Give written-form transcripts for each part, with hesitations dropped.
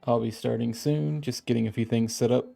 I'll be starting soon, just getting a few things set up.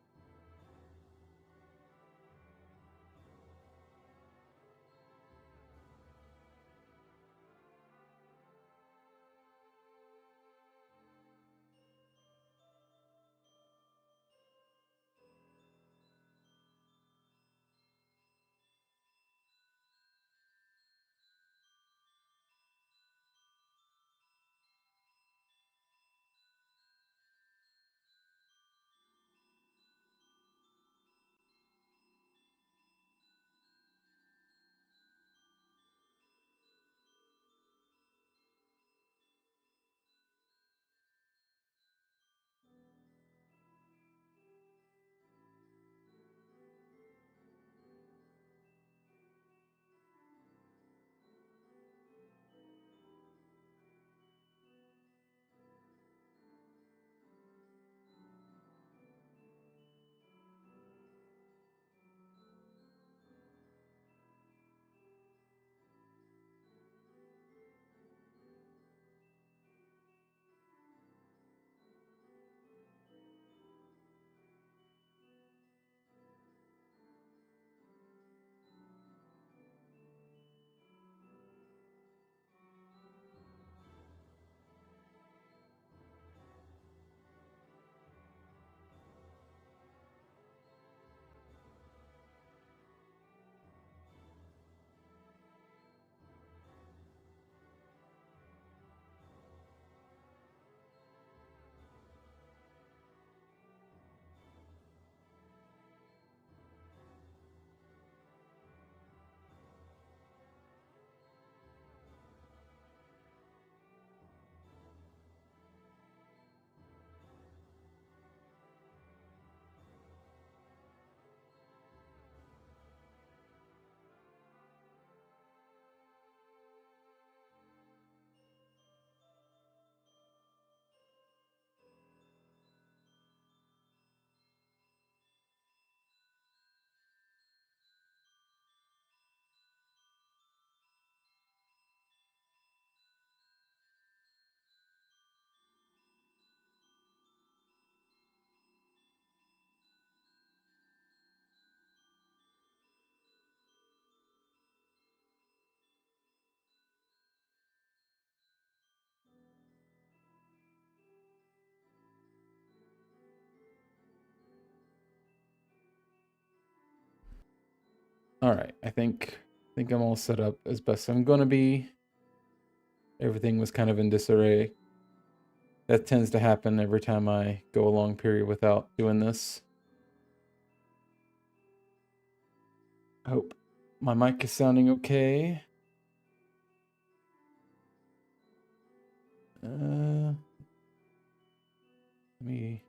All right, I think I'm all set up as best I'm gonna be. Everything was kind of in disarray. That tends to happen every time I go a long period without doing this. I hope my mic is sounding okay. Let me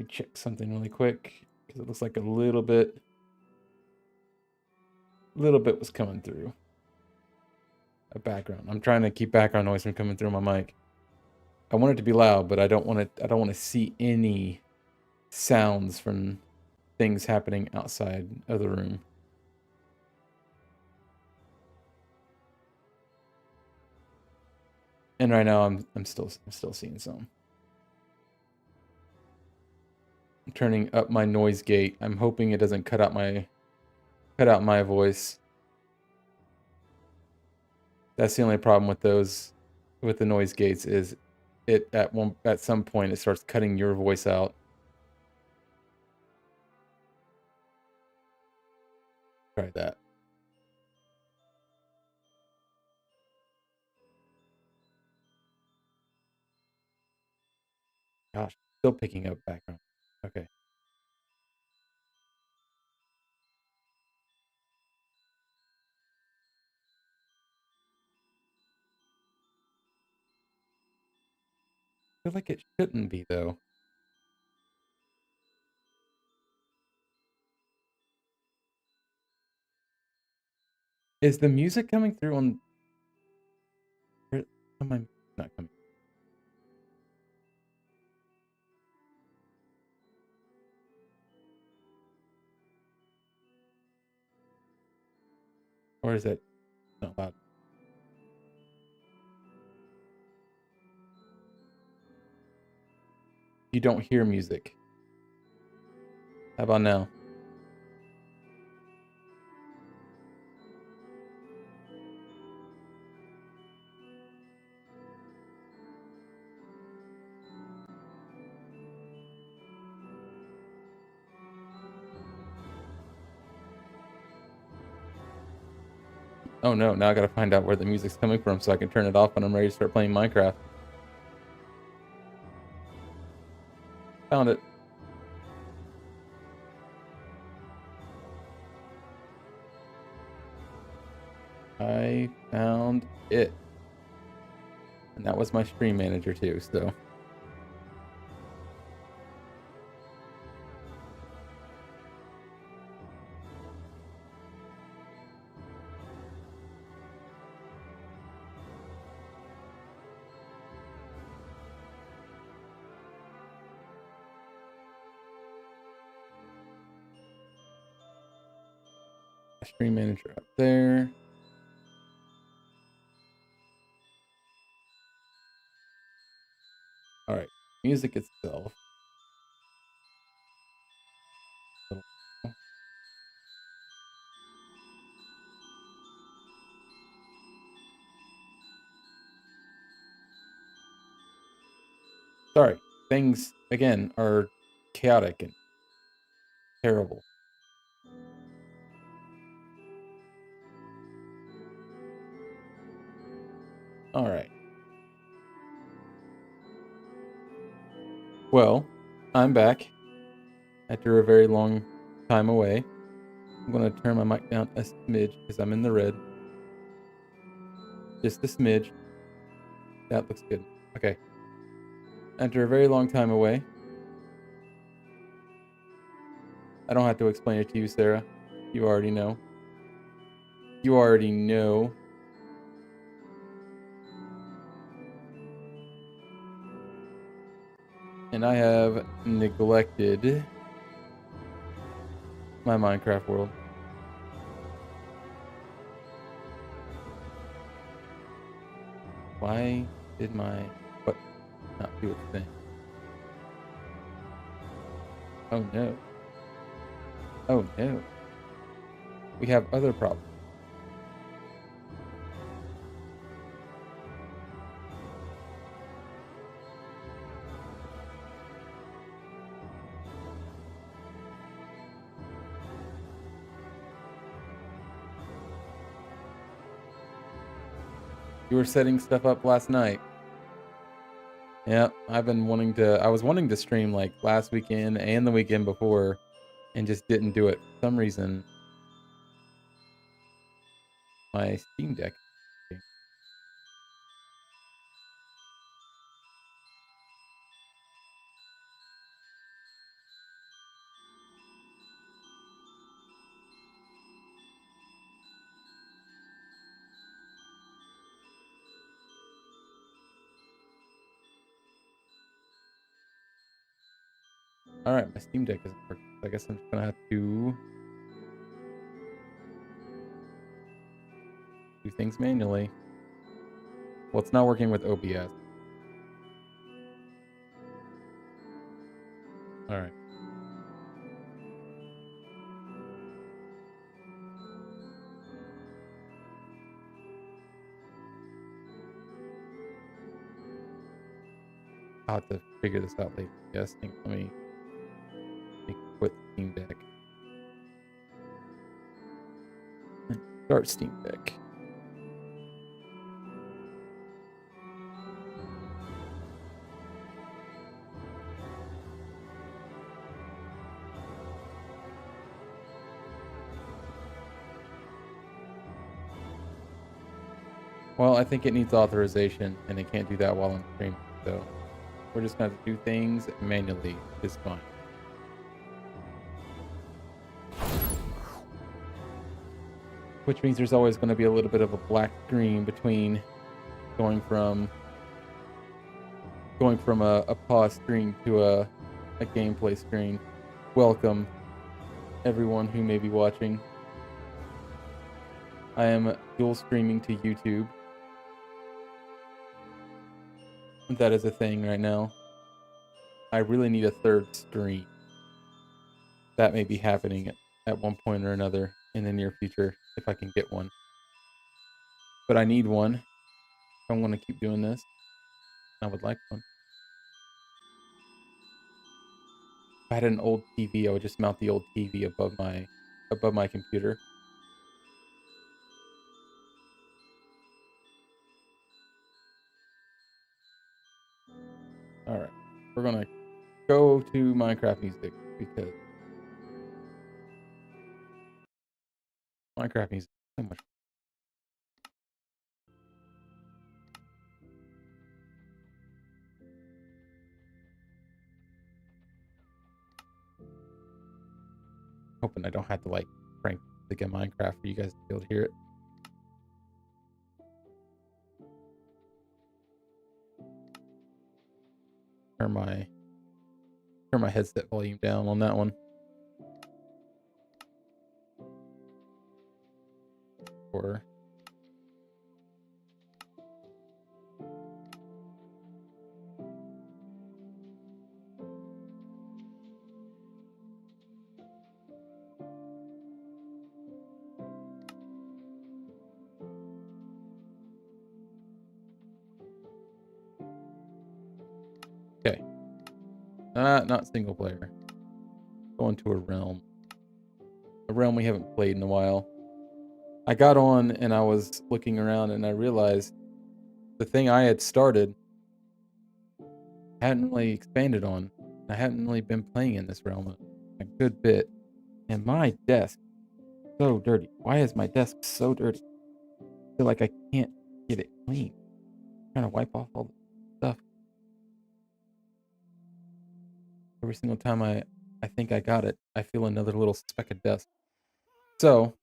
check something really quick because it looks like a little bit was coming through a background. I'm trying to keep background noise from coming through my mic. I want it to be loud, but I don't want to see any sounds from things happening outside of the room. And right now I'm still seeing some. I'm turning up my noise gate. I'm hoping it doesn't cut out my voice. That's the only problem with the noise gates is it at some point it starts cutting your voice out. Try that. Gosh, still picking up background. Okay. I feel like it shouldn't be though. Is the music coming through on? Am I not coming? Or is it not loud? you don't hear music. How about now? Oh no, now I gotta find out where the music's coming from so I can turn it off when I'm ready to start playing Minecraft. Found it. I found it. And that was my stream manager too, so. Stream manager up there. All right, music itself. Sorry, things again are chaotic and terrible. All right. Well, I'm back after a very long time away. I'm gonna turn my mic down a smidge because I'm in the red. Just a smidge. That looks good. Okay. After a very long time away. I don't have to explain it to you, Sarah. You already know. You already know. And I have neglected my Minecraft world. Why did my what not do its thing? Oh no. Oh no. We have other problems. You were setting stuff up last night. Yeah, I was wanting to stream like last weekend and the weekend before and just didn't do it. For some reason, my Steam Deck. All right, my Steam Deck isn't working. I guess I'm just gonna have to do things manually. Well, it's not working with OBS. All right. I'll have to figure this out later. Yes, let me quit Steam Deck. Start Steam Deck. Well, I think it needs authorization, and it can't do that while I'm streaming. So we're just going to do things manually. It's fine. Which means there's always going to be a little bit of a black screen between going from a pause screen to a gameplay screen. Welcome, everyone who may be watching. I am dual streaming to YouTube. That is a thing right now. I really need a third stream. That may be happening at one point or another in the near future if I can get one. But I need one if I want to keep doing this. I would like one. If I had an old TV, I would just mount the old TV above my computer. All right, we're gonna go to Minecraft music because Minecraft music is so much. Hoping I don't have to like crank music in Minecraft for you guys to be able to hear it. Turn my headset volume down on that one. Or okay. Not single player. Going to a realm we haven't played in a while. I got on and I was looking around and I realized the thing I had started hadn't really expanded on. I hadn't really been playing in this realm a good bit. And my desk is so dirty. Why is my desk so dirty? I feel like I can't get it clean. I'm trying to wipe off all the stuff. Every single time I think I got it, I feel another little speck of dust. So, it's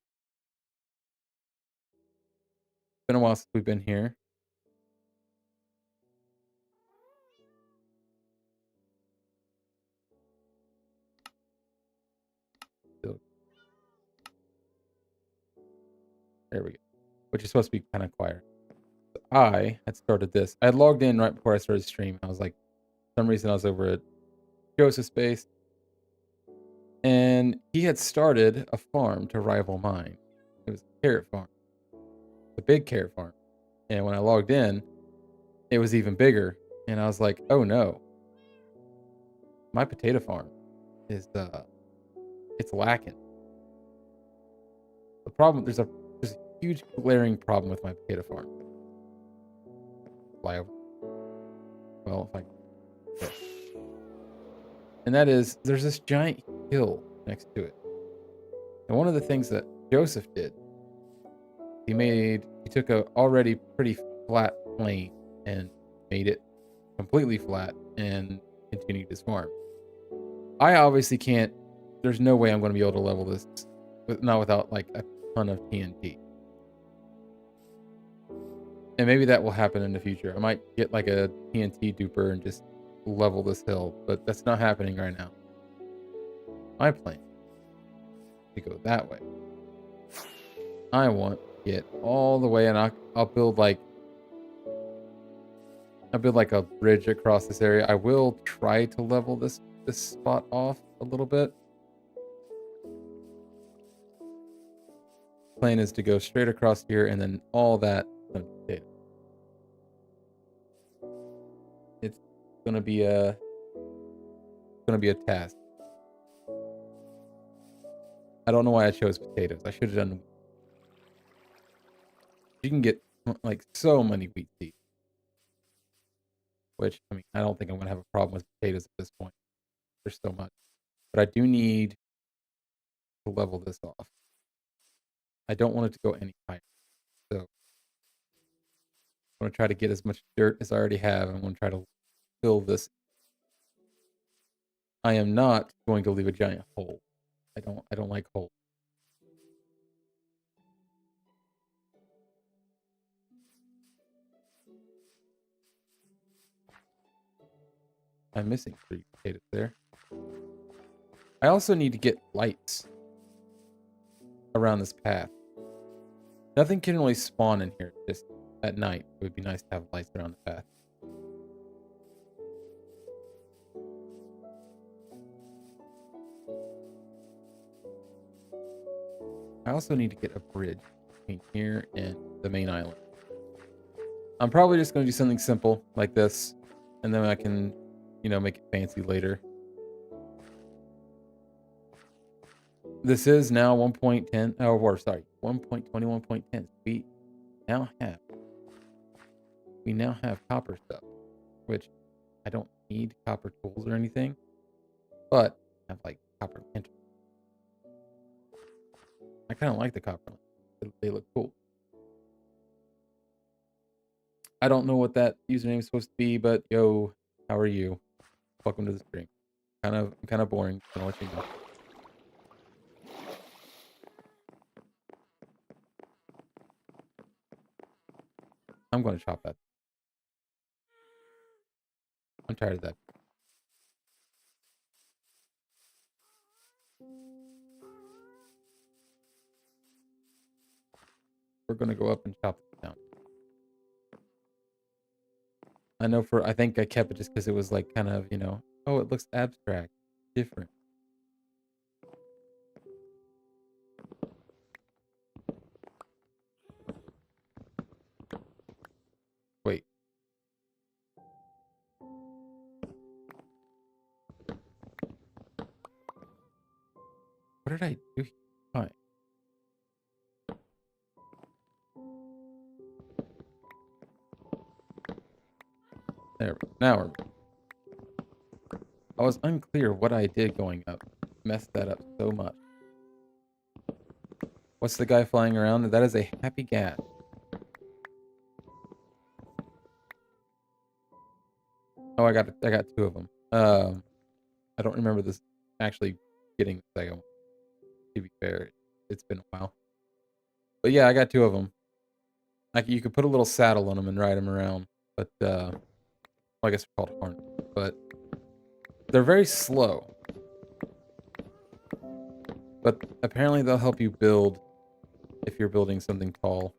been a while since we've been here. There we go. Which is supposed to be kind of quiet. So I had started this. I had logged in right before I started streaming. I was like, for some reason I was over at Joseph's base. And he had started a farm to rival mine. It was a carrot farm. A big carrot farm. And when I logged in, it was even bigger. And I was like, oh no. My potato farm is it's lacking. The problem there's a huge glaring problem with my potato farm. Fly over. Well, if I and that is there's this giant hill next to it. And one of the things that Joseph did, he took a already pretty flat plain and made it completely flat and continued his farm. I obviously can't, there's no way I'm going to be able to level this, not without like a ton of TNT. And maybe that will happen in the future. I might get like a TNT duper and just level this hill, but that's not happening right now. My plan to go that way. I want to get all the way, and I'll build like a bridge across this area. I will try to level this spot off a little bit. Plan is to go straight across here, and then all that. It's gonna be a task. I don't know why I chose potatoes. I should have done. You can get like so many wheat seeds, which I mean, I don't think I'm gonna have a problem with potatoes at this point. There's so much, but I do need to level this off. I don't want it to go any higher, so I'm gonna try to get as much dirt as I already have. I'm gonna try to fill this. I am not going to leave a giant hole. I don't like holes. I'm missing 3 potatoes there. I also need to get lights around this path. Nothing can really spawn in here just at night. It would be nice to have lights around the path. I also need to get a bridge between here and the main island. I'm probably just going to do something simple like this, and then I can, make it fancy later. This is now 1.10, or sorry, 1.21.10. We now have copper stuff, which I don't need copper tools or anything, but I have like copper lanterns. I kind of like the copper lanterns. They look cool. I don't know what that username is supposed to be, but yo, how are you? Welcome to the stream. I'm kind of boring. Gonna let you know. I'm going to chop that. I'm tired of that. We're going to go up and chop it down. I think I kept it just because it was like kind of, oh, it looks abstract, different. Wait. What did I do? Fine. There. Now we're. I was unclear what I did going up. Messed that up so much. What's the guy flying around? That is a happy gat. Oh, I got two of them. I don't remember this actually getting the second one. To be fair, it's been a while. But yeah, I got two of them. Like you could put a little saddle on them and ride them around. But well, I guess they're called harness. But they're very slow. But apparently they'll help you build if you're building something tall.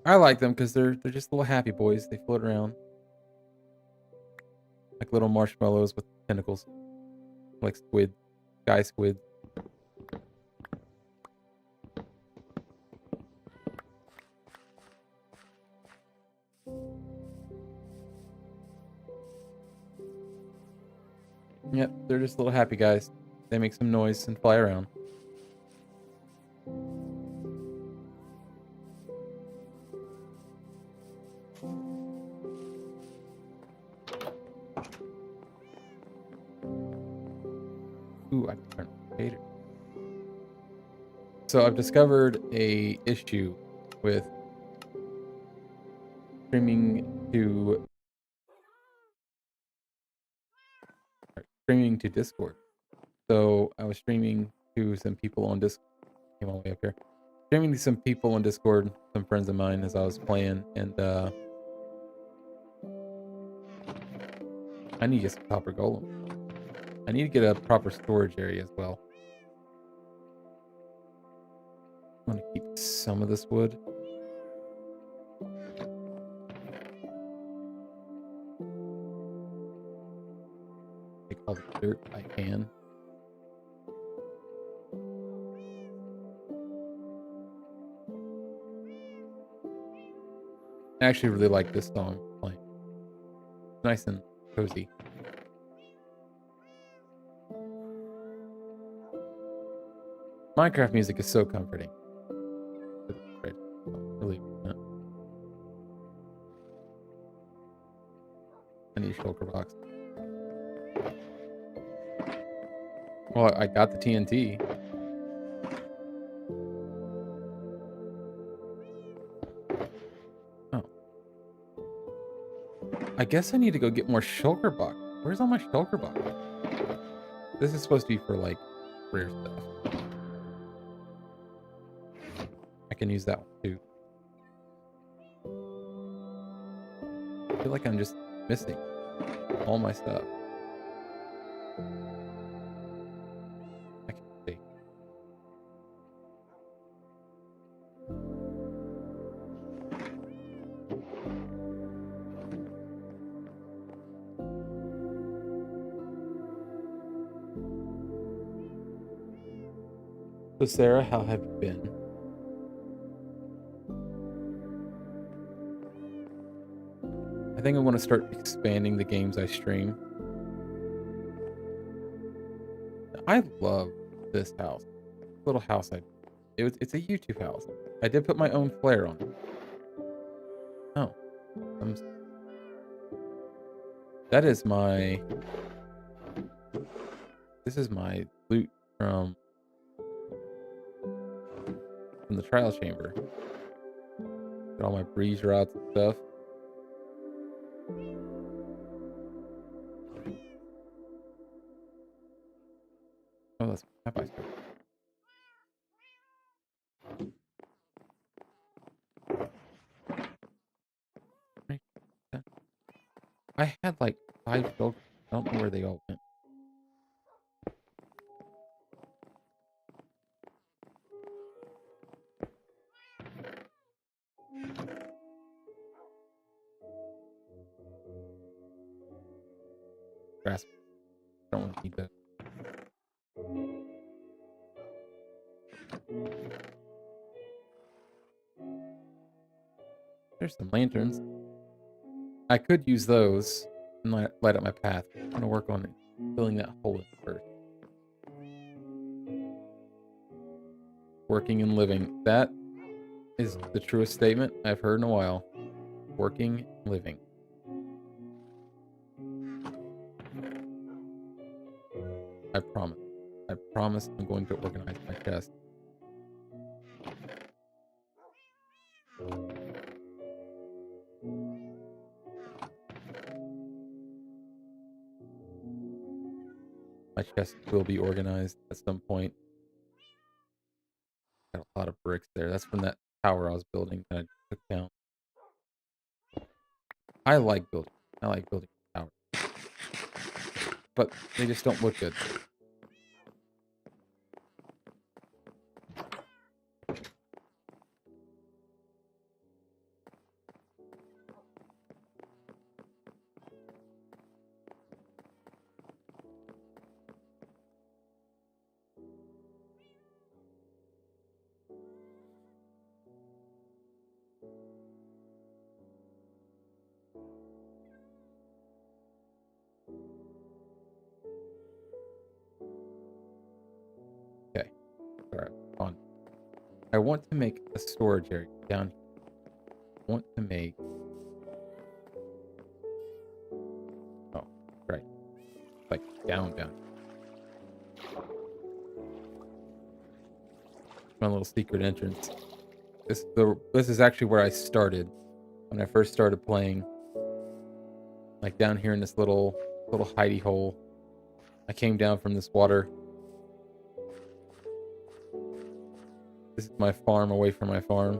I like them because they're just little happy boys. They float around like little marshmallows with tentacles, like squid, sky squid. Yep, they're just little happy guys. They make some noise and fly around. Ooh, I can turn fader. So I've discovered a issue with streaming to Discord. So I was streaming to some people on Discord. Came all the way up here. Streaming to some people on Discord, some friends of mine as I was playing, and I need to get some copper golem. I need to get a proper storage area as well. I want to keep some of this wood. Take all the dirt I can. I actually really like this song playing. It's nice and cozy. Minecraft music is so comforting. Really, I need a shulker box. Well, I got the TNT. Oh. I guess I need to go get more shulker box. Where's all my shulker box? This is supposed to be for like rare stuff. I can use that one too. I feel like I'm just missing all my stuff. I can see. So Sarah, how have you been? I think I want to start expanding the games I stream. I love this house. Little house it's a YouTube house. I did put my own flair on it. Oh, I'm, that is my. This is my loot from the trial chamber. Got all my breeze rods and stuff. Oh, that's my map I had like 5 gold. I don't know where they all went. Grass. I don't want to keep that. There's some lanterns. I could use those and light up my path. I'm going to work on filling that hole in first. Working and living. That is the truest statement I've heard in a while. Working, living. I promise. I promise I'm going to organize my chest. My chest will be organized at some point. Got a lot of bricks there. That's from that tower I was building that I took down. I like building towers. But they just don't look good. Okay. Alright, on. I want to make a storage area down here. I want to make... Oh, right. Like, down. My little secret entrance. This is actually where I started. When I first started playing. Like, down here in this little hidey hole. I came down from this water. This is my farm away from my farm.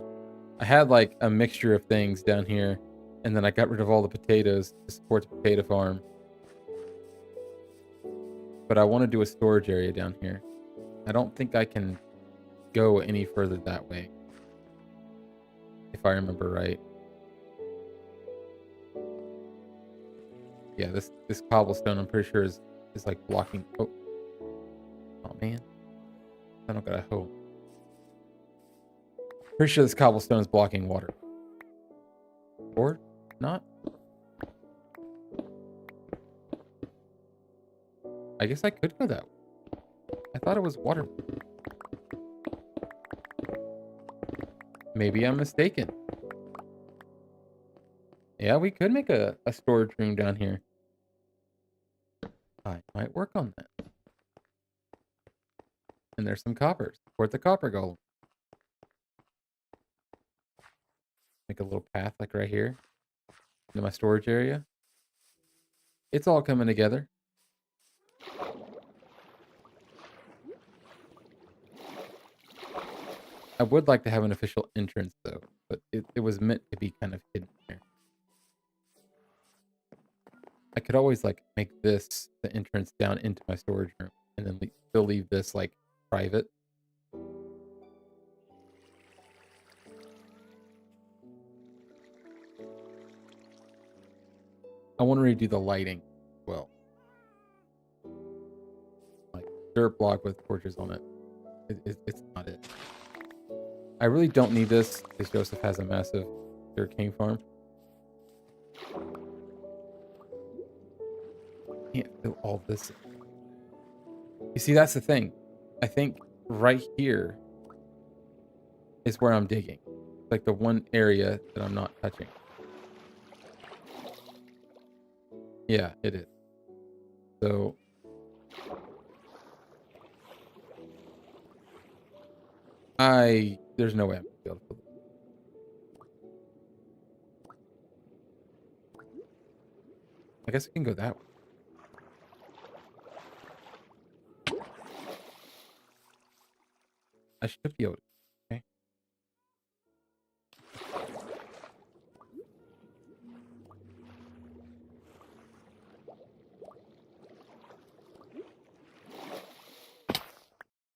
I had like a mixture of things down here, and then I got rid of all the potatoes to support the potato farm. But I want to do a storage area down here. I don't think I can go any further that way, if I remember right. Yeah, this cobblestone I'm pretty sure is like blocking. Oh man, I don't got a hoe. Pretty sure this cobblestone is blocking water. Or not? I guess I could go that way. I thought it was water. Maybe I'm mistaken. Yeah, we could make a storage room down here. I might work on that. And there's some copper. Support the copper golem. Make a little path like right here into my storage area. It's all coming together. I would like to have an official entrance though, but it was meant to be kind of hidden here. I could always like make this the entrance down into my storage room and then still leave this like private. I want to redo the lighting as well. Like dirt block with torches on it. It's not it. I really don't need this because Joseph has a massive sugarcane farm. Can't fill all this in. You see, that's the thing. I think right here is where I'm digging. Like the one area that I'm not touching. Yeah, it is. So there's no way I'm gonna be able to fill it. I guess I can go that way. I should be able to. Okay.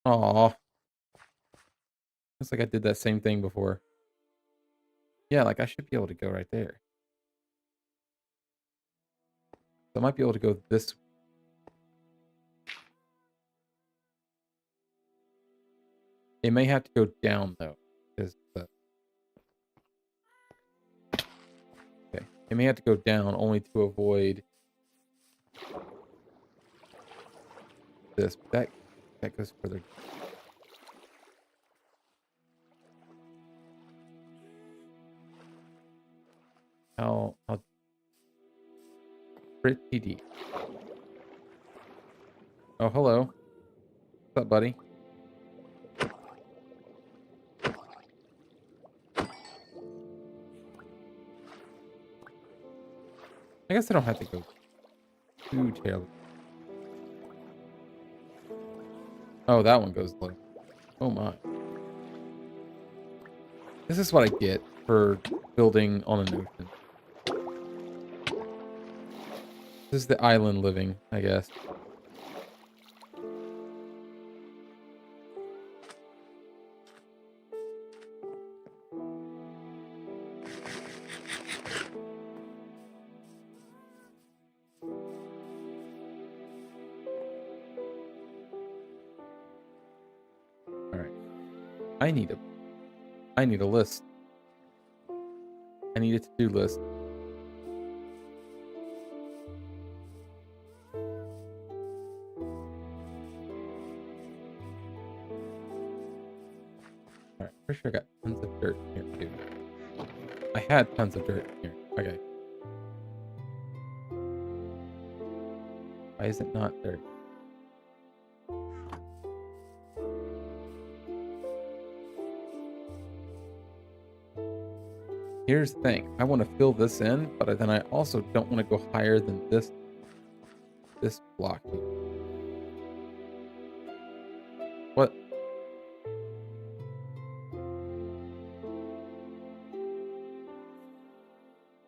Aw. Looks like I did that same thing before. Yeah, like I should be able to go right there. So I might be able to go this way. It may have to go down though. Because okay. It may have to go down only to avoid this. But that goes further. How pretty deep. Oh, hello. What's up, buddy? I guess I don't have to go too terribly. Oh, that one goes low. Oh my. This is what I get for building on an ocean. This is the island living, I guess. Alright. I need a list. I need a to-do list. Alright, pretty sure I got tons of dirt here too. I had tons of dirt here. Okay. Why is it not dirt? Here's the thing. I want to fill this in, but then I also don't want to go higher than this block. What?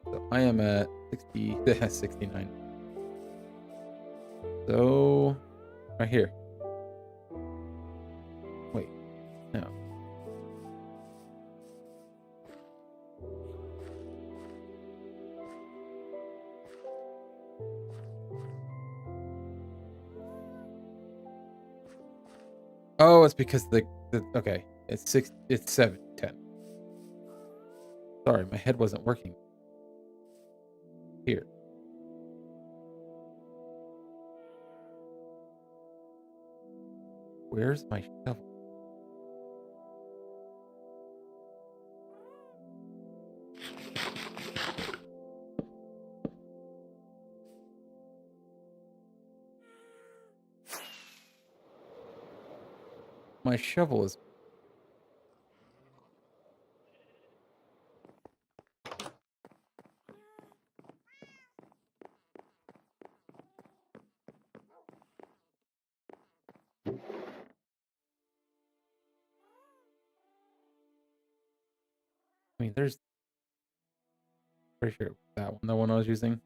So I am at 60, 69. So, right here. Wait, no. Oh, it's because the okay, it's 7, 10. Sorry, my head wasn't working. Here. Where's my shovel? My shovel is... I mean, there's... Pretty sure that one, the one I was using.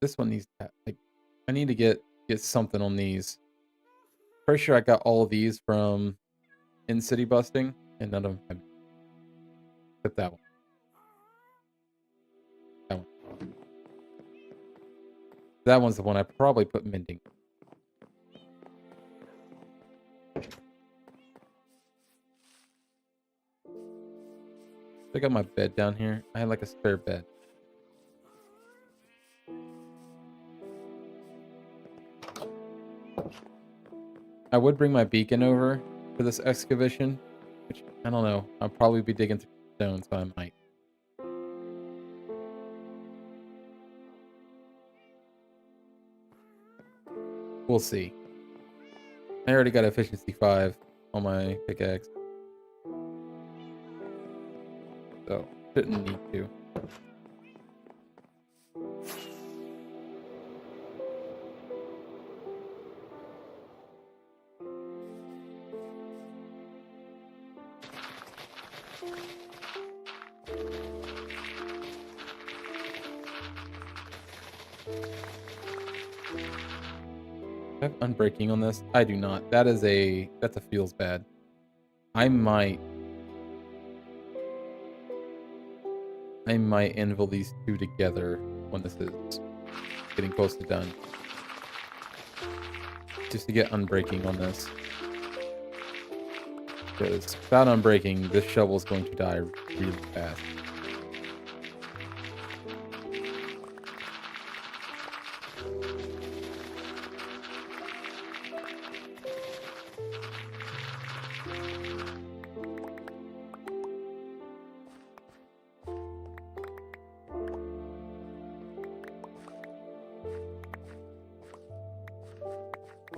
This one needs to, like, I need to get something on these. Pretty sure I got all of these from in city busting, and none of them have. Except that one. That one. That one's the one I probably put mending. I got my bed down here. I had like a spare bed. I would bring my beacon over for this excavation, which I don't know. I'll probably be digging through stone, so I might. We'll see. I already got efficiency 5 on my pickaxe, so shouldn't need to. I have unbreaking on this? I do not. That's a feels bad. I might anvil these two together when this is getting close to done. Just to get unbreaking on this. Because without unbreaking, this shovel is going to die really fast.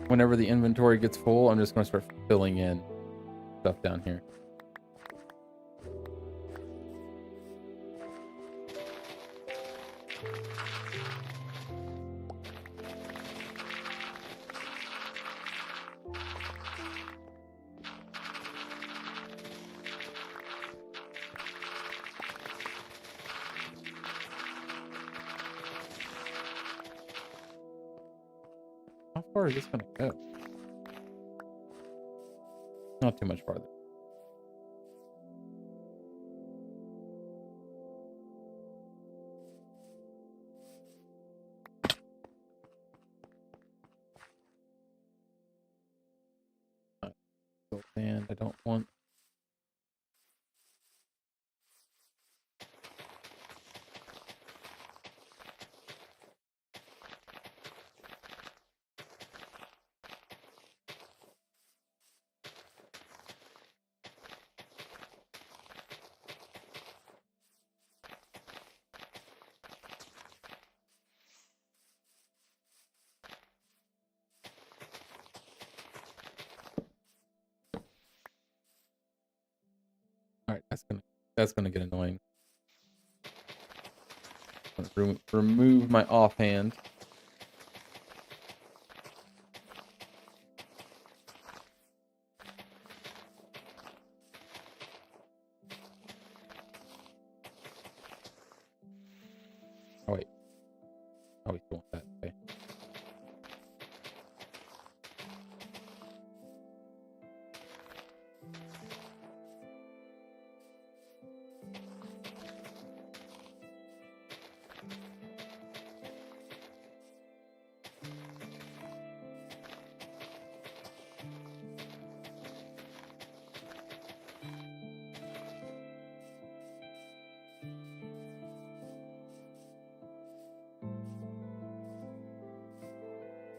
Whenever the inventory gets full, I'm just going to start filling in stuff down here. How far is this going to go? Not too much farther. And I don't want. Alright, that's gonna get annoying. Remove my offhand. Oh wait. Oh, we still want that. Okay.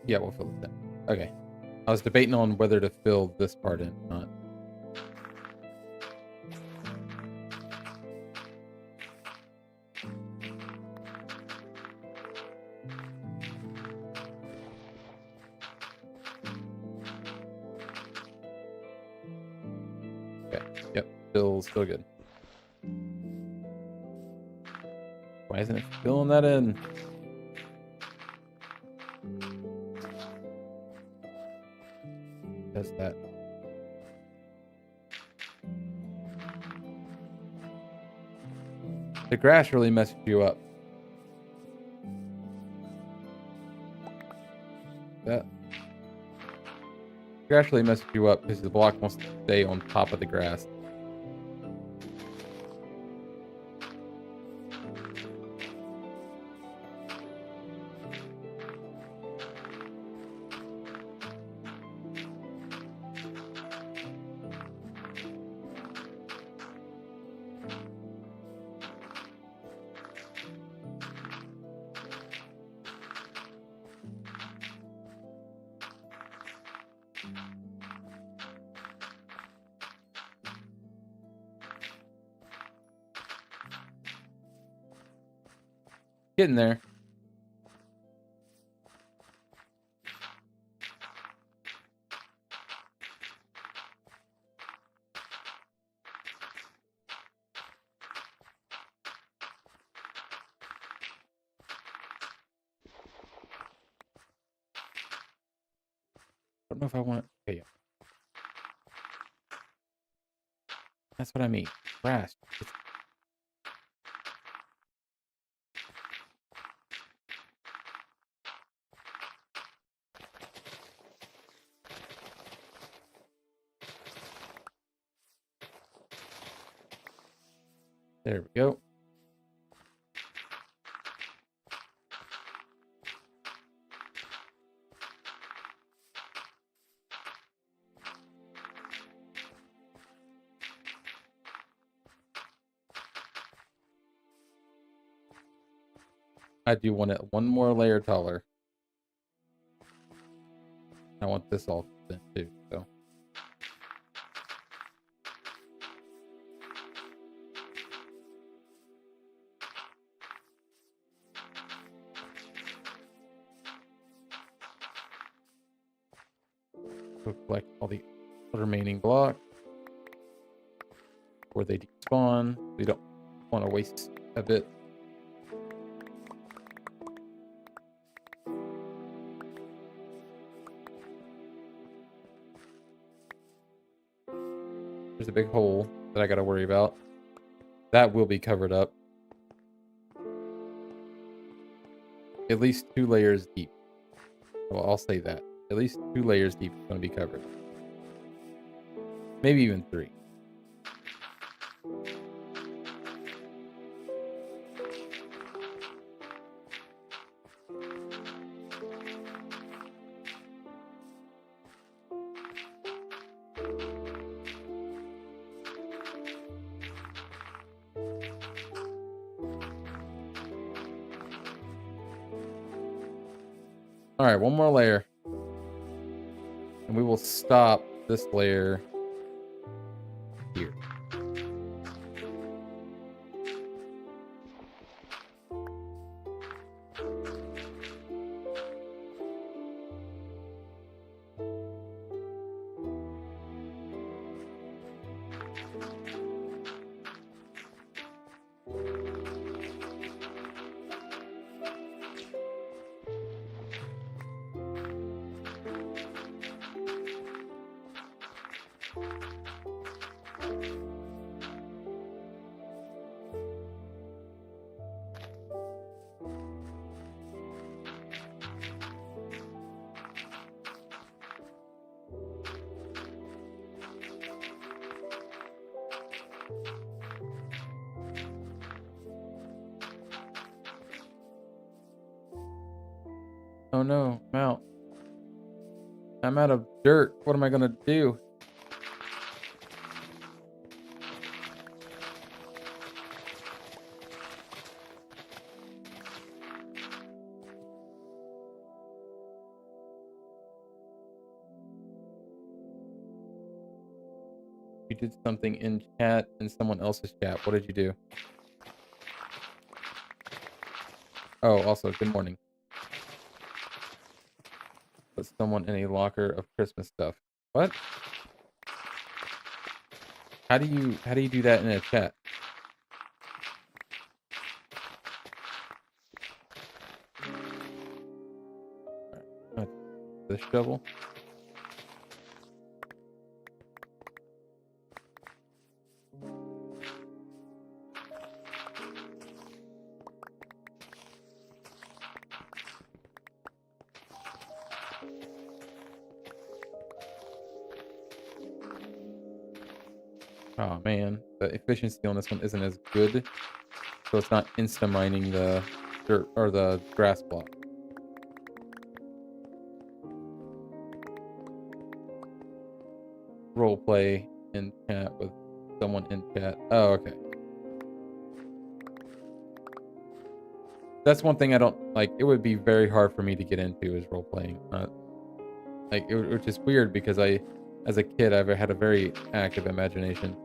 Yeah, we'll fill it in. Okay. I was debating on whether to fill this part in or not. Okay. Yep. Still good. Why isn't it filling that in? Does that? The grass really messes you up. That actually messes you up because the block wants to stay on top of the grass. Getting there. I don't know if I want to. Okay, yeah. That's what I mean. Grass. There we go. I do want it one more layer taller. I want this all thin too, so. We'll collect all the remaining blocks before they despawn. We don't want to waste a bit. There's a big hole that I got to worry about. That will be covered up. At least 2 layers deep. Well, I'll say that. At least 2 layers deep is going to be covered. Maybe even 3. All right, one more layer. And we will stop this layer here. Oh no, I'm out. I'm out of dirt. What am I gonna do? You did something in chat, in someone else's chat. What did you do? Oh, also, good morning. Put someone in a locker of Christmas stuff. What? How do you do that in a chat? Alright, this shovel. Oh man, the efficiency on this one isn't as good, so it's not insta mining the dirt or the grass block. Role play in chat with someone in chat. Oh, okay. That's one thing I don't like. It would be very hard for me to get into is role playing. Like which is weird because as a kid, I've had a very active imagination.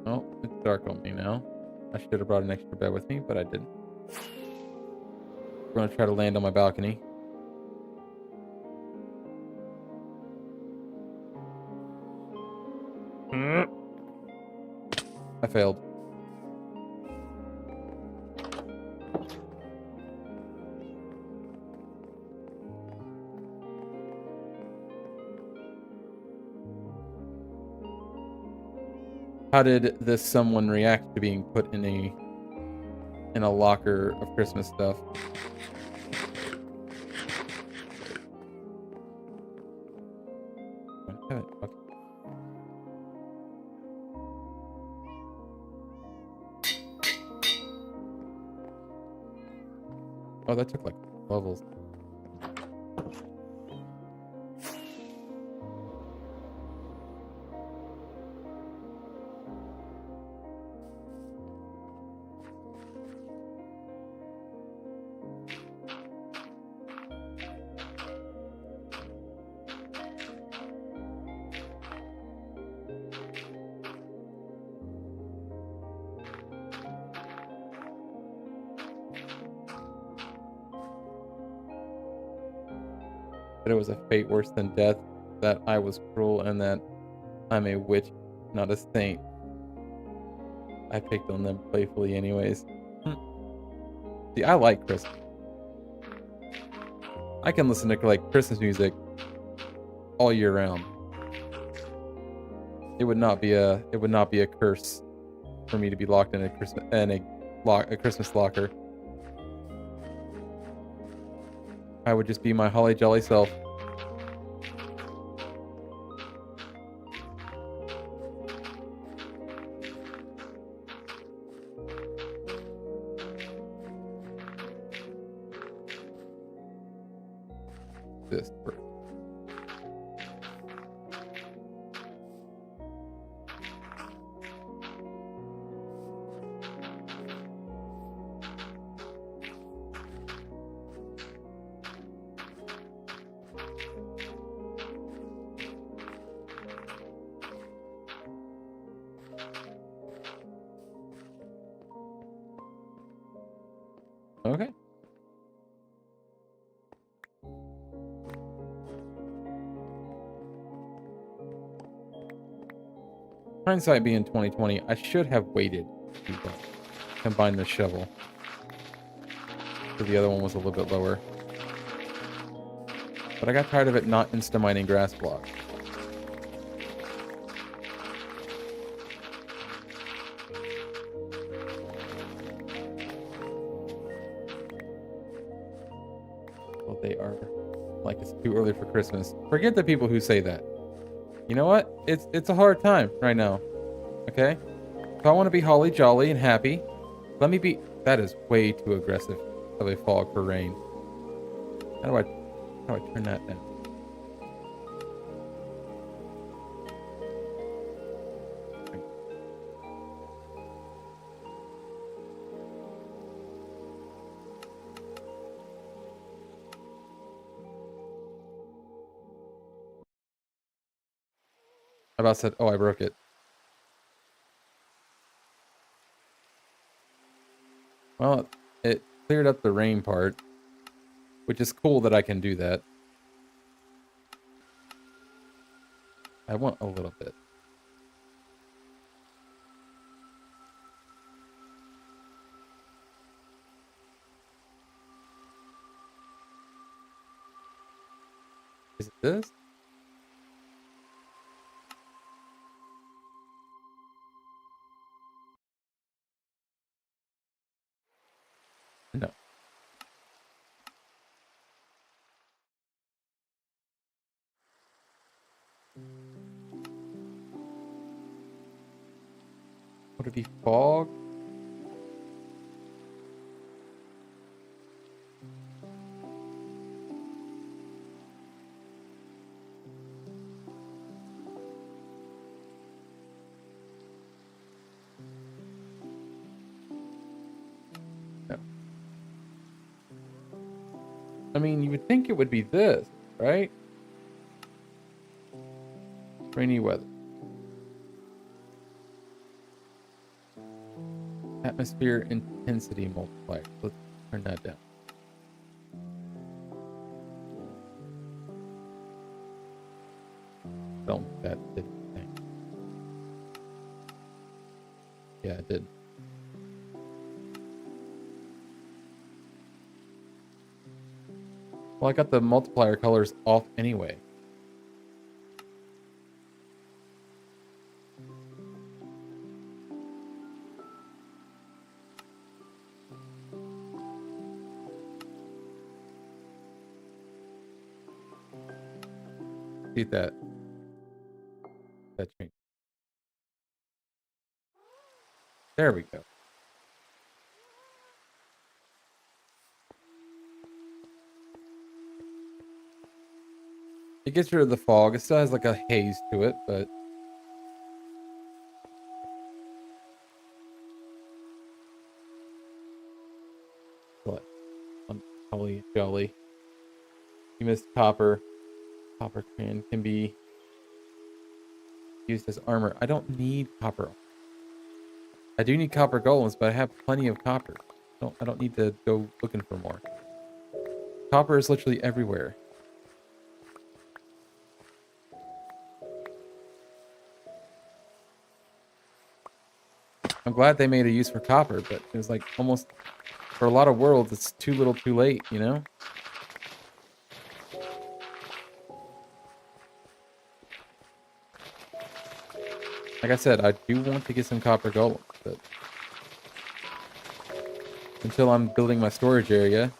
Oh, it's dark on me now. I should have brought an extra bed with me, but I didn't. We're gonna try to land on my balcony. I failed. How did this someone react to being put in a locker of Christmas stuff? Okay. Oh, that took like levels. That it was a fate worse than death, that I was cruel, and that I'm a witch, not a saint. I picked on them playfully anyways. See, I like Christmas. I can listen to like Christmas music all year round. It would not be a curse for me to be locked in a Christmas locker. I would just be my holly jolly self. This. Okay. Hindsight being 2020, I should have waited to combine the shovel. So the other one was a little bit lower. But I got tired of it not insta-mining grass block. Well, they are like it's too early for Christmas. Forget the people who say that. You know what? It's a hard time right now. Okay? If I want to be holly jolly and happy, let me be. That is way too aggressive of a fog for rain. How do I turn that down? I about said, oh, I broke it. Well, it cleared up the rain part, which is cool that I can do that. I want a little bit. Is it this? No. Would it be fog? No. I mean, you would think it would be this, right? Rainy weather. Atmosphere intensity multiplier. Let's turn that down. Don't that did anything. Yeah, it did. Well, I got the multiplier colors off anyway. See that changed. There we go. It gets rid of the fog. It still has like a haze to it, but what? Holly jolly. You missed copper. Copper can be used as armor. I don't need copper. I do need copper golems, but I have plenty of copper. I don't need to go looking for more. Copper is literally everywhere. I'm glad they made a use for copper, but it was like almost, for a lot of worlds, it's too little too late, you know? Like I said, I do want to get some copper golems, but until I'm building my storage area,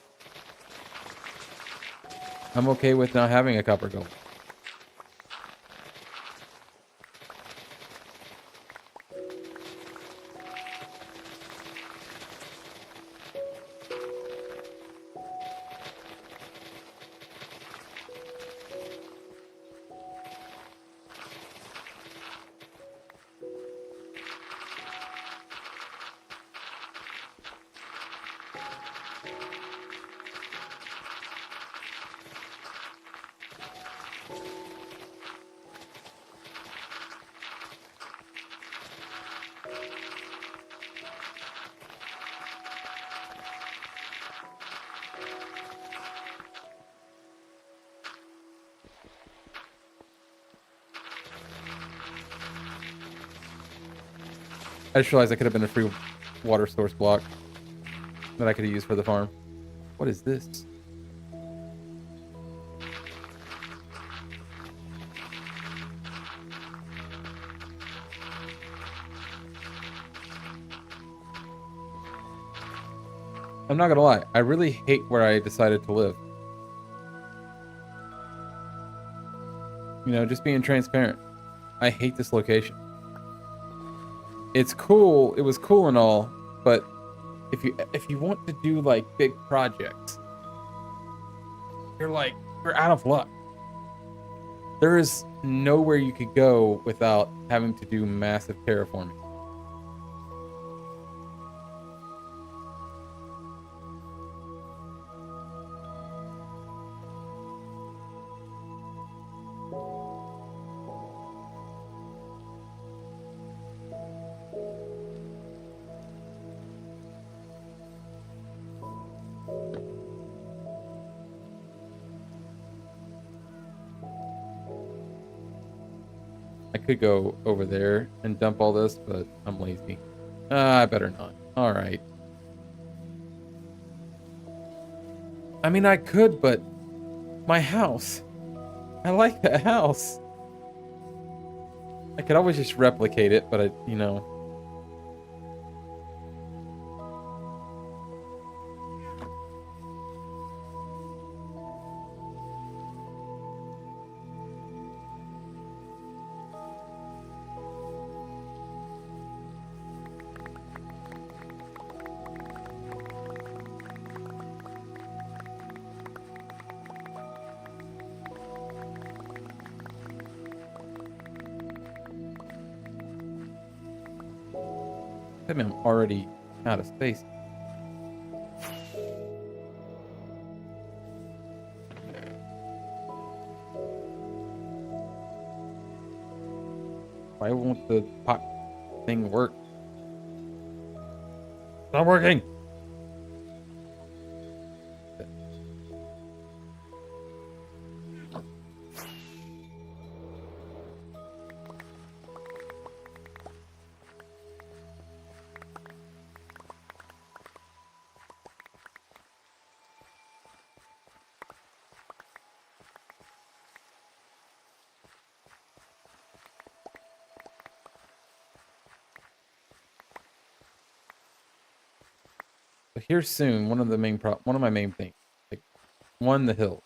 I'm okay with not having a copper golem. I just realized I could have been a free water source block that I could have used for the farm. What is this? I'm not gonna lie, I really hate where I decided to live. You know, just being transparent. I hate this location. It's cool, it was cool and all, but if you want to do like big projects, you're out of luck. There is nowhere you could go without having to do massive terraforming. I could go over there and dump all this, but I'm lazy. I better not. All right. I mean, I could, but my house. I like that house. I could always just replicate it, but you know. I mean, I'm already out of space. Why won't the pot thing work? It's not working. So here soon, one of my main things, like one, the hill.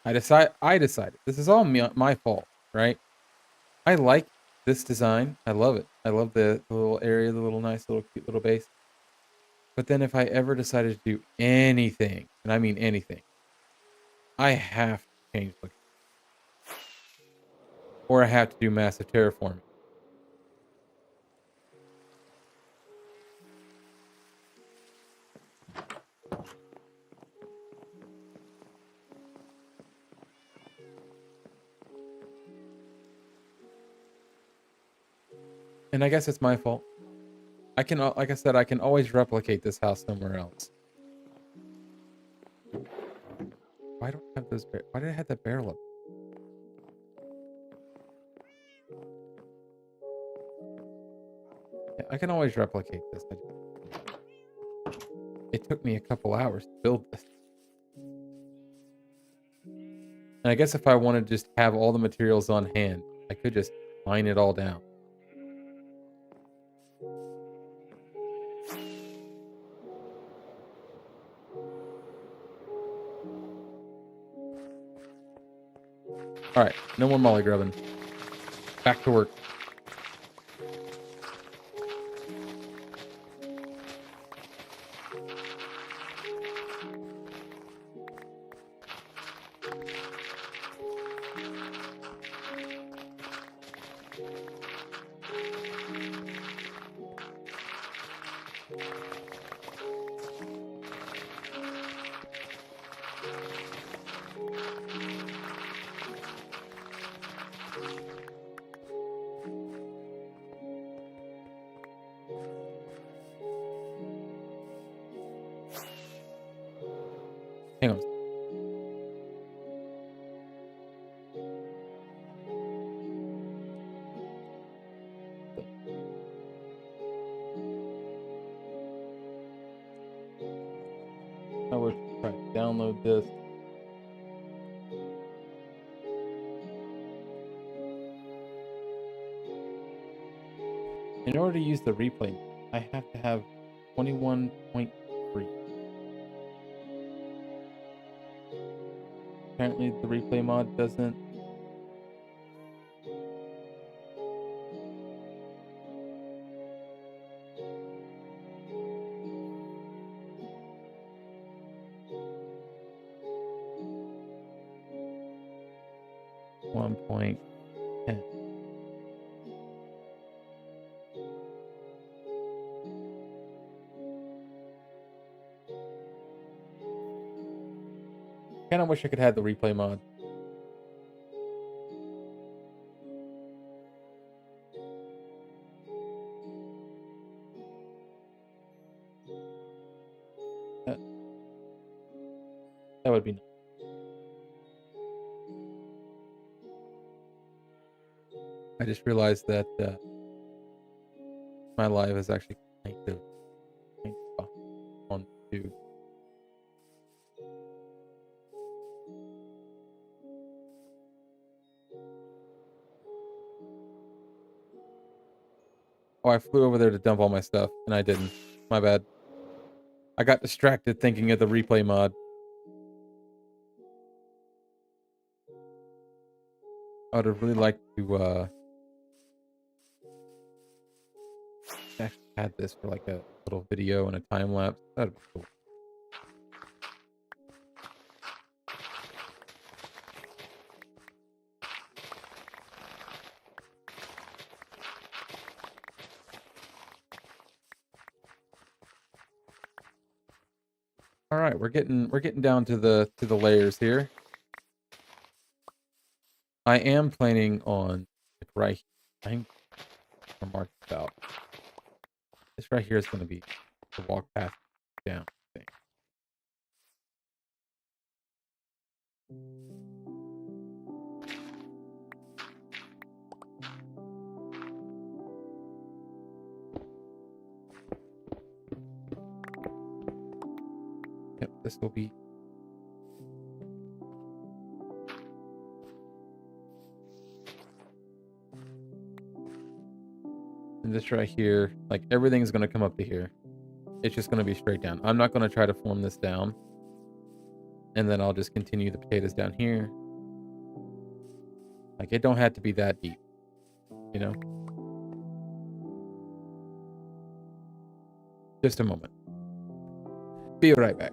I decided this is all my fault, right? I like this design. I love it. I love the little area, the little nice little cute little base. But then if I ever decided to do anything, and I mean anything, I have to change the, or I have to do massive terraforming. And I guess it's my fault. I can, like I said, I can always replicate this house somewhere else. Why don't I have those? Why did I have that barrel up? Yeah, I can always replicate this. It took me a couple hours to build this. And I guess if I wanted to just have all the materials on hand, I could just mine it all down. All right, no more molly grubbing. Back to work. Hang on. I would try to download this. In order to use the replay, I have to have 21.3. Apparently the replay mod doesn't. One point 10. Kind of wish I could have the replay mod. That, that would be nice. I just realized that my live is actually kind of on YouTube. Oh, I flew over there to dump all my stuff, and I didn't. My bad. I got distracted thinking of the replay mod. I would have really liked to actually had this for like a little video and a time lapse. That'd be cool. All right, we're getting down to the layers here. I am planning on like right here. I'm gonna mark this out. This right here is going to be the walk path down thing. Yep, this will be. And this right here, like everything's going to come up to here. It's just going to be straight down. I'm not going to try to form this down. And then I'll just continue the potatoes down here. Like it don't have to be that deep, you know? Just a moment. Be right back.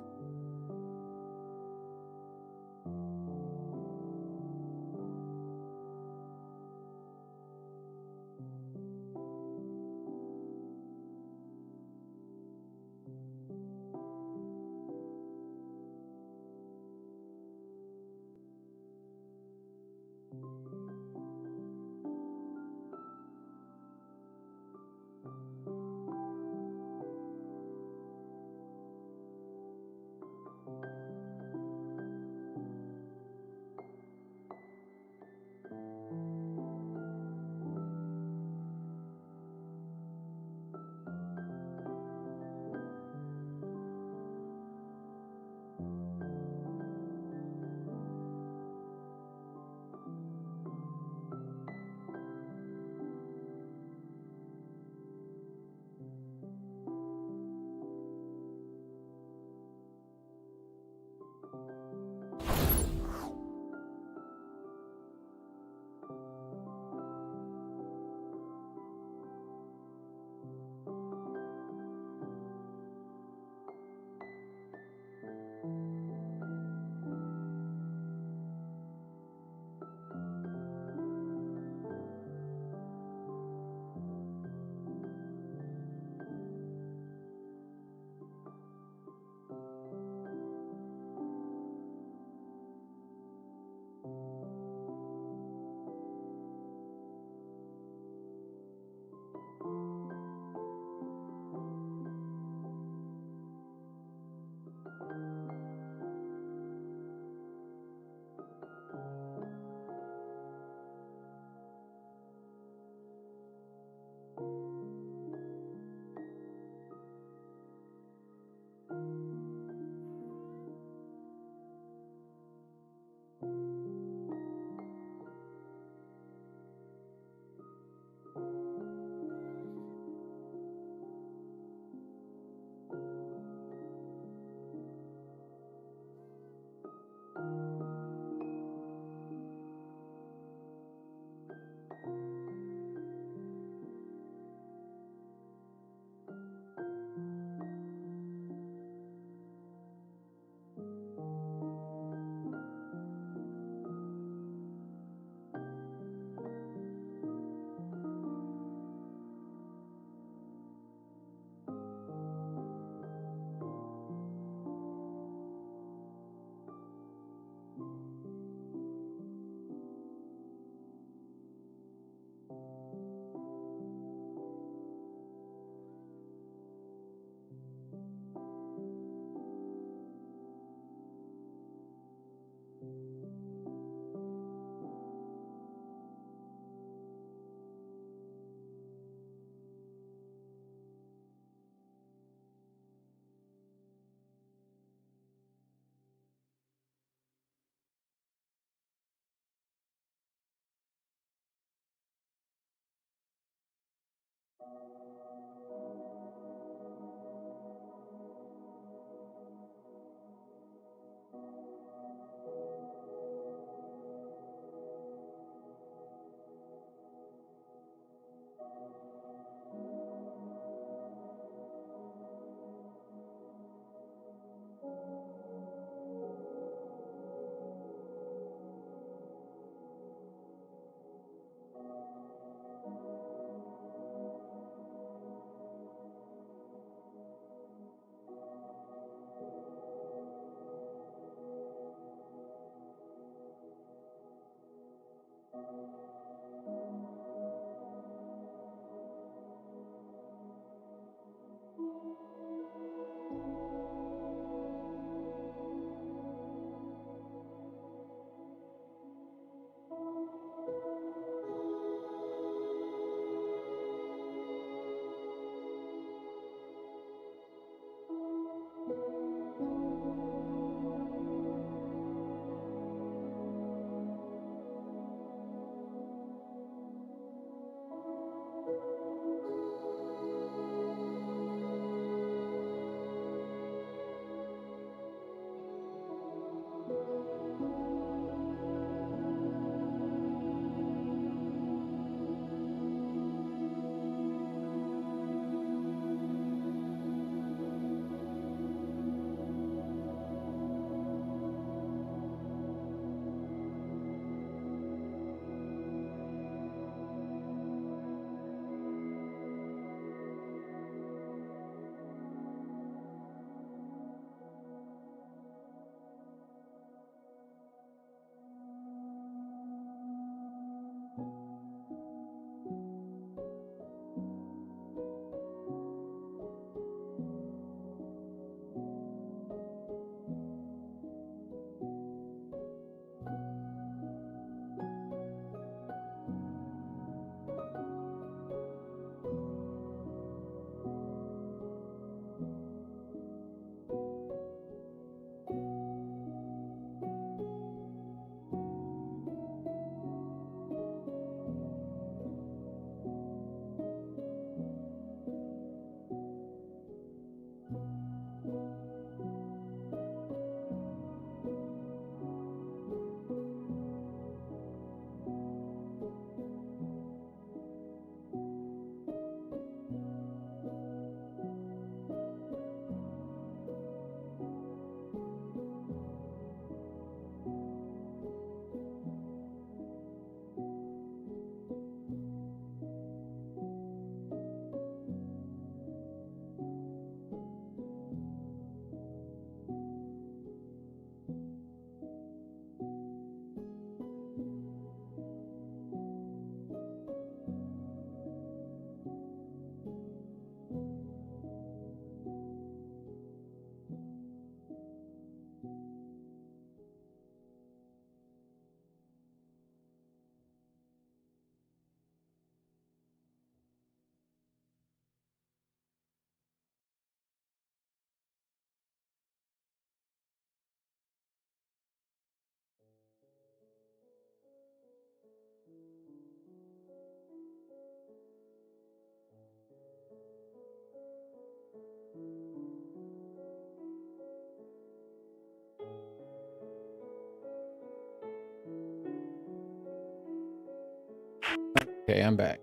Okay, I'm back.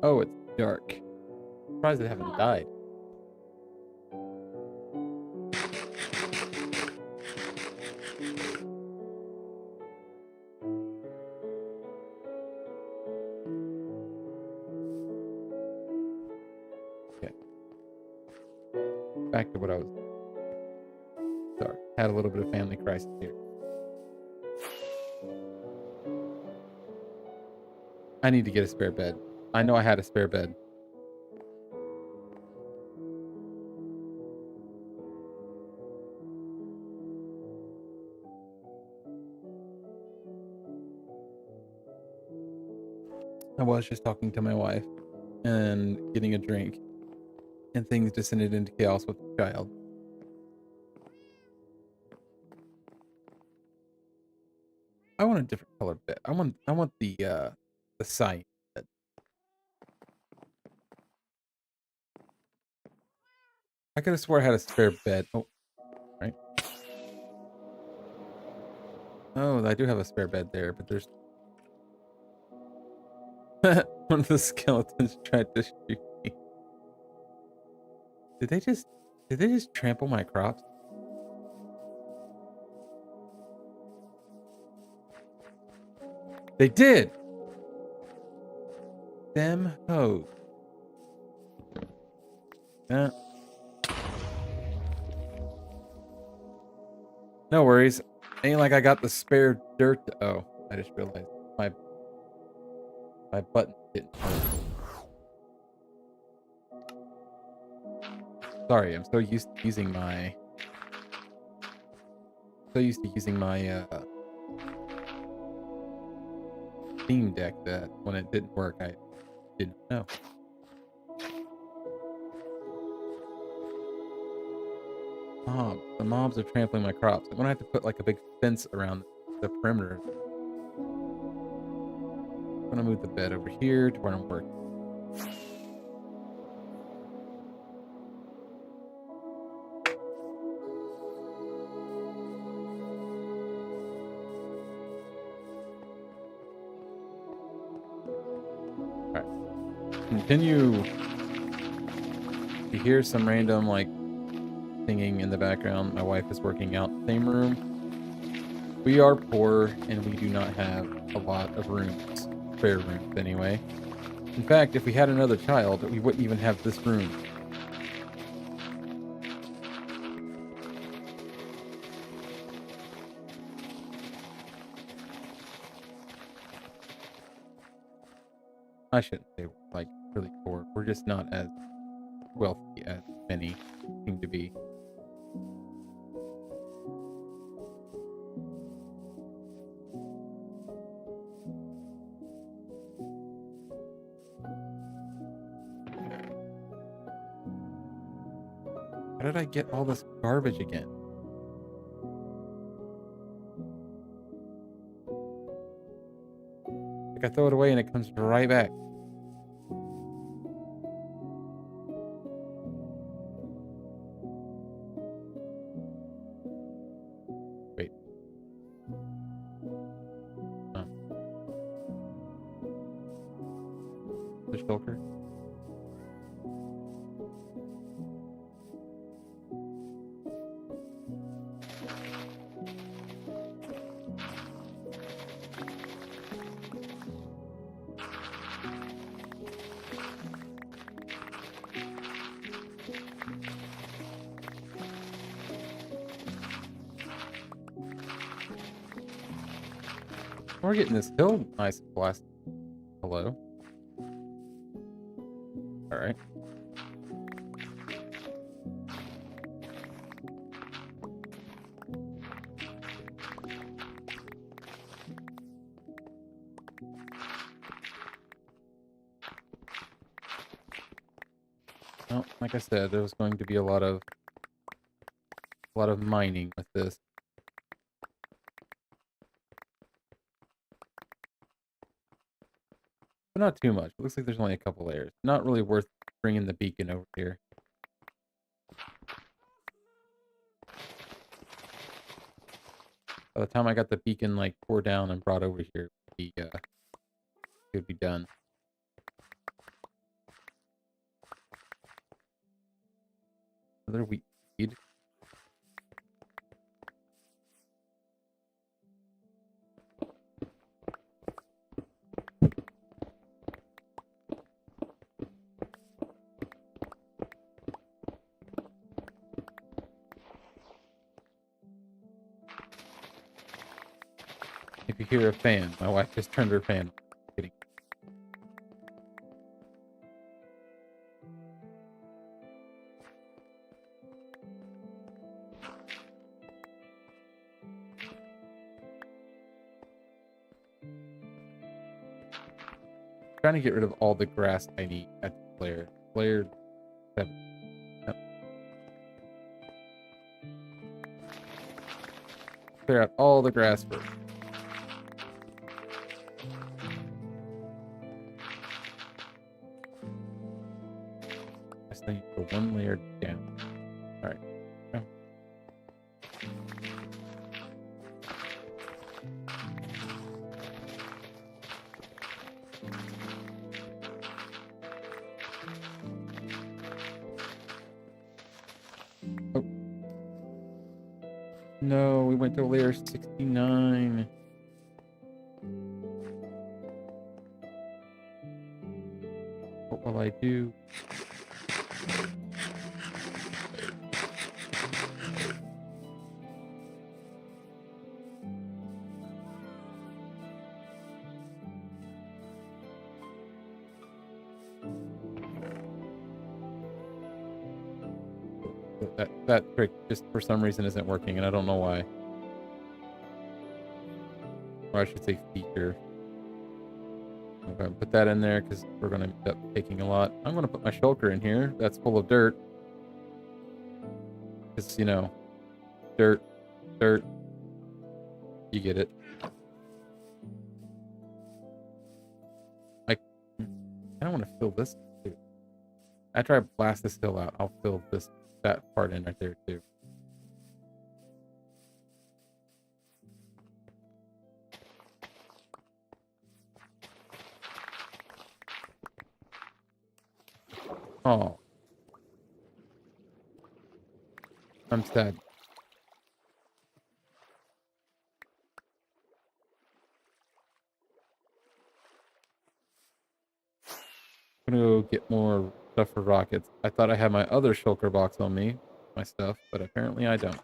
Oh, it's dark. I'm surprised they haven't died. Okay. Back to what I was. Sorry. Had a little bit of family crisis here. I need to get a spare bed. I know I had a spare bed. I was just talking to my wife and getting a drink, and things descended into chaos with the child. I want a different color bed. I want the cyan bed. I could have swore I had a spare bed. Oh, right. Oh, I do have a spare bed there, but there's one of the skeletons tried to shoot me. Did they just trample my crops? They did. Them hoes. Uh, no worries. Ain't like I got the spare dirt. Oh, I just realized my button didn't work. Sorry, I'm so used to using my Steam Deck that when it didn't work, I didn't know. The mobs are trampling my crops. I'm gonna have to put like a big fence around the perimeter. I'm gonna move the bed over here to where I'm working. Alright. Continue. You hear some random like singing in the background. My wife is working out in the same room. We are poor and we do not have a lot of rooms. Spare rooms anyway. In fact, if we had another child, we wouldn't even have this room. I shouldn't say like really poor. We're just not as wealthy as many seem to be. How did I get all this garbage again? Like I throw it away and it comes right back. Wait. Oh. The shulker. We're getting this hill nice and blasted. Hello. Alright. Well, like I said, there was going to be a lot of mining with this. But not too much. It looks like there's only a couple layers. Not really worth bringing the beacon over here. By the time I got the beacon like poured down and brought over here, it would be done. Another wheat seed. If you hear a fan, my wife just turned her fan on. Kidding. Trying to get rid of all the grass I need at the flare. Flare 7. Yep. Clear out all the grass first. I need to go one layer down. All right. Go. Oh. No, we went to layer 69. What will I do? That trick just for some reason isn't working, and I don't know why. Or I should say feature. I'm going to put that in there because we're going to end up taking a lot. I'm going to put my shulker in here. That's full of dirt. Because, you know, dirt. You get it. I don't want to fill this too. After I blast this hill out, I'll fill that part in right there too. Oh. I'm sad. I'm gonna go get more stuff for rockets. I thought I had my other shulker box on me, my stuff, but apparently I don't.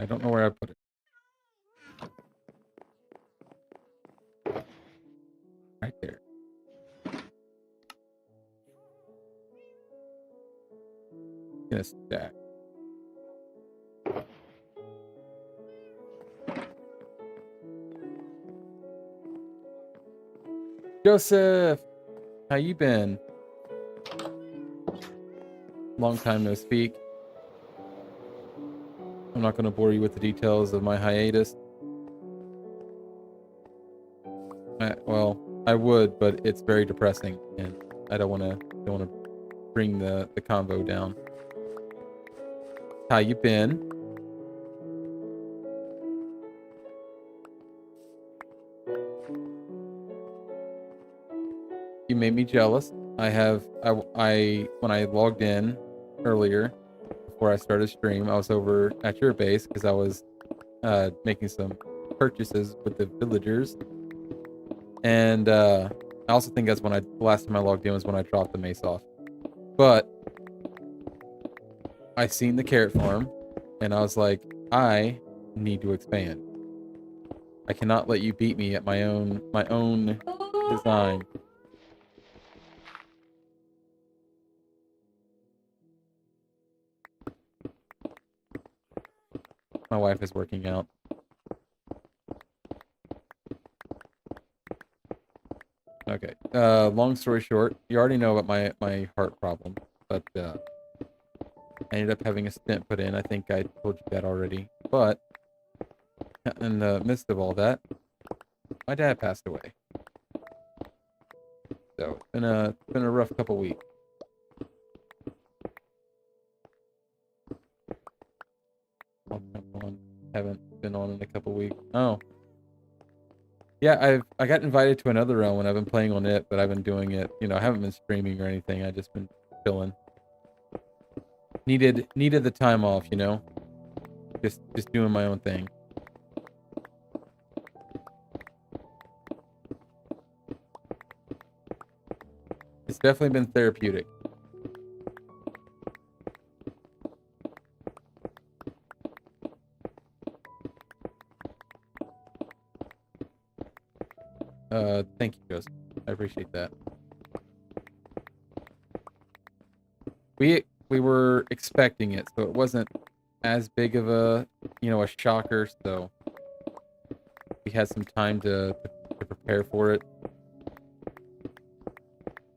I don't know where I put it. Right there. Gonna stack. Joseph, how you been? Long time no speak. I'm not going to bore you with the details of my hiatus. Well, I would, but it's very depressing, and I don't want to bring the convo down. How you been? You made me jealous. I when I logged in earlier before I started stream, I was over at your base because I was making some purchases with the villagers, and I also think that's when the last time I logged in was when I dropped the mace off. But I seen the carrot farm, and I was like, I need to expand. I cannot let you beat me at my own design. My wife is working out. Okay. Long story short, you already know about my heart problem, but I ended up having a stent put in. I think I told you that already. But in the midst of all that, my dad passed away. So it's been a rough couple weeks. Haven't been on in a couple weeks. Oh. Yeah, I got invited to another round when I've been playing on it, but I've been doing it, you know, I haven't been streaming or anything. I just been chilling. Needed the time off, you know. Just doing my own thing. It's definitely been therapeutic. Thank you, Joseph. I appreciate that. We were expecting it, so it wasn't as big of a, you know, a shocker, so we had some time to prepare for it.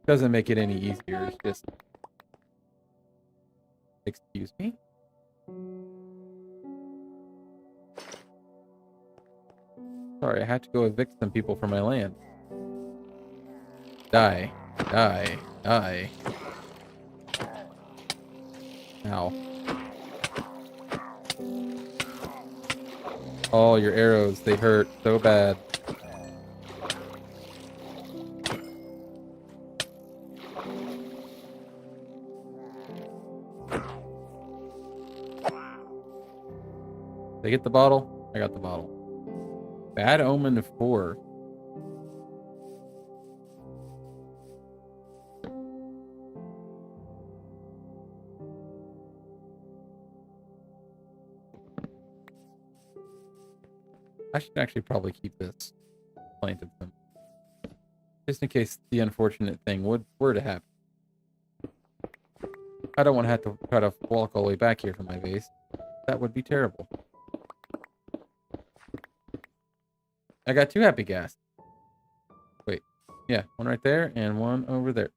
Doesn't make it any easier, it's just... Excuse me? Sorry, I had to go evict some people from my land. Die. Die. Die. Ow. Oh, your arrows, they hurt so bad. Did I get the bottle? I got the bottle. Bad Omen of 4. I should actually probably keep this planted some. Just in case the unfortunate thing were to happen. I don't want to have to try to walk all the way back here from my base. That would be terrible. I got 2 happy gas. Wait. Yeah, one right there and one over there.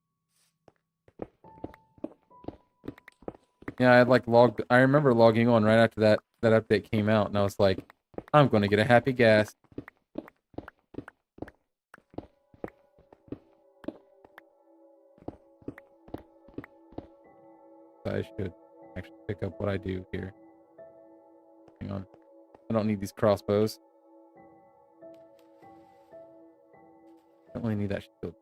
Yeah, I remember logging on right after that update came out, and I was like, I'm going to get a happy gas. I should actually pick up what I do here. Hang on. I don't need these crossbows. I don't really need that shield.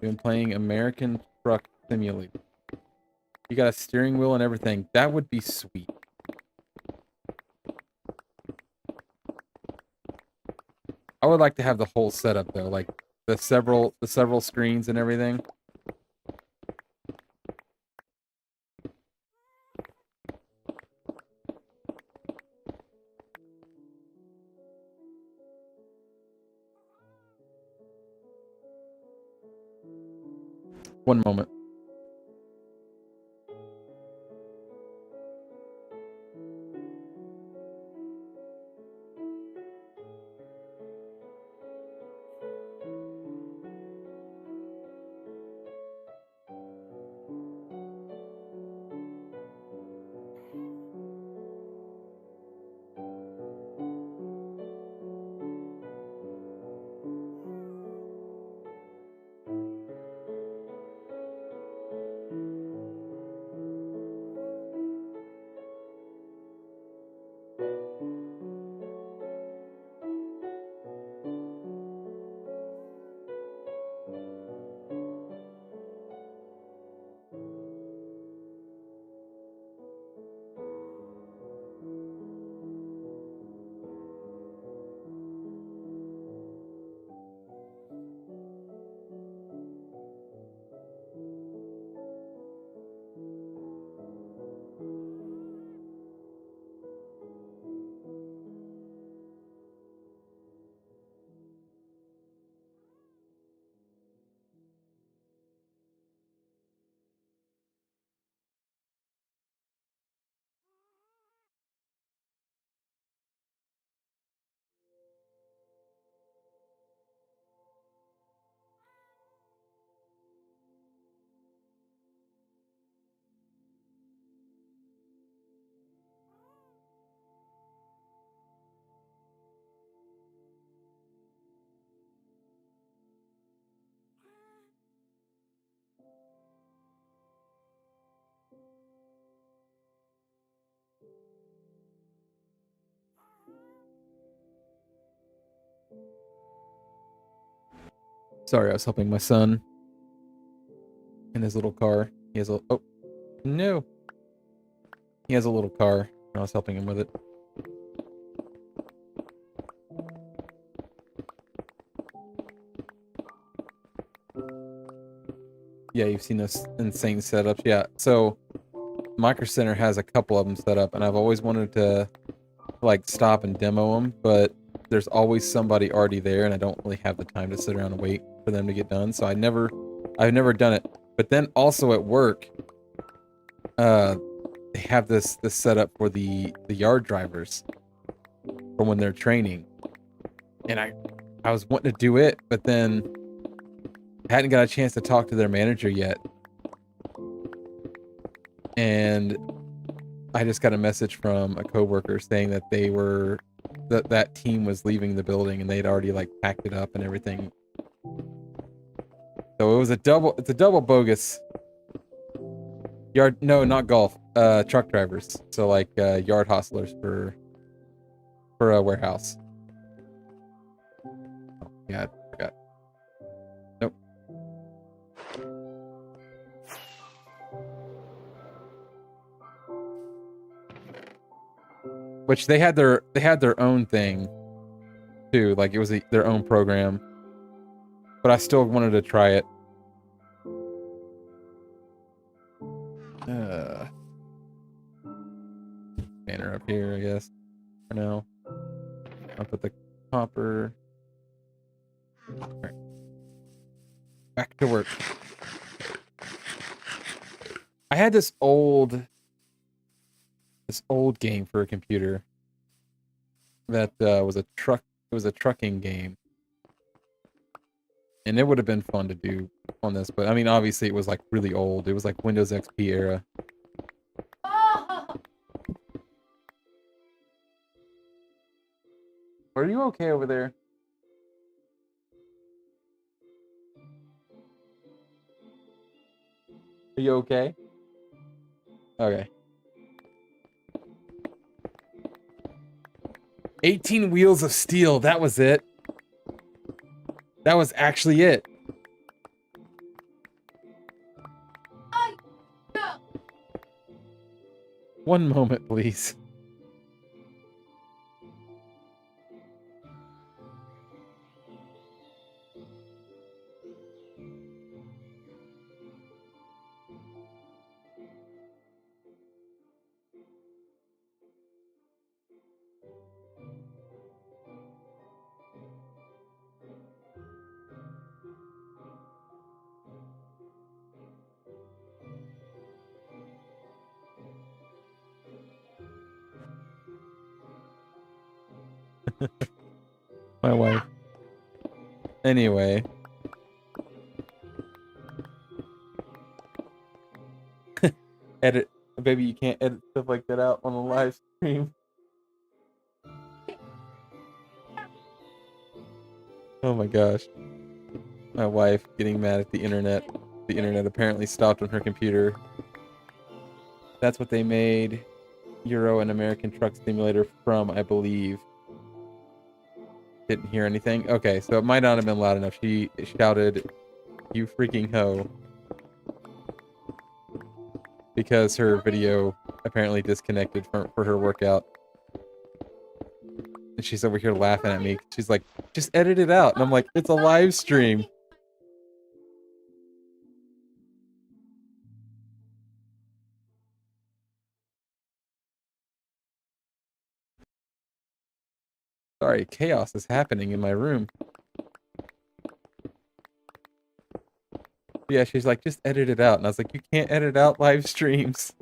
Been playing American Truck Simulator. You got a steering wheel and everything. That would be sweet. I would like to have the whole setup though, like the several screens and everything. One moment. Sorry, I was helping my son in his little car. He has a... Oh, no. He has a little car, and I was helping him with it. Yeah, you've seen those insane setups. Yeah, so Micro Center has a couple of them set up, and I've always wanted to, like, stop and demo them, but there's always somebody already there, and I don't really have the time to sit around and wait for them to get done, so I've never done it. But then also at work, they have this setup for the yard drivers for when they're training, and I was wanting to do it, but then hadn't got a chance to talk to their manager yet, and I just got a message from a coworker saying that they were that team was leaving the building and they'd already like packed it up and everything. So it's a double bogus. No, not golf. Truck drivers. So like yard hustlers for a warehouse. Oh God, I forgot. Nope. Which they had their own thing too. Like it was their own program. But I still wanted to try it. Banner up here, I guess. For now. I'll put the copper. Alright. Back to work. I had this old game for a computer that was a trucking game. And it would have been fun to do on this, but I mean obviously it was like really old. It was like Windows XP era. Are you okay over there? Are you okay? Okay. 18 wheels of steel, that was it. That was actually it. One moment, please. My wife. Anyway. Edit. Baby, you can't edit stuff like that out on a live stream. Oh my gosh. My wife getting mad at the internet. The internet apparently stopped on her computer. That's what they made Euro and American Truck Simulator from, I believe. Didn't hear anything? Okay, so it might not have been loud enough. She shouted, "You freaking hoe." Because her video apparently disconnected for her workout. And she's over here laughing at me. She's like, "Just edit it out." And I'm like, "It's a live stream." Sorry, chaos is happening in my room. Yeah, she's like, "Just edit it out." And I was like, "You can't edit out live streams."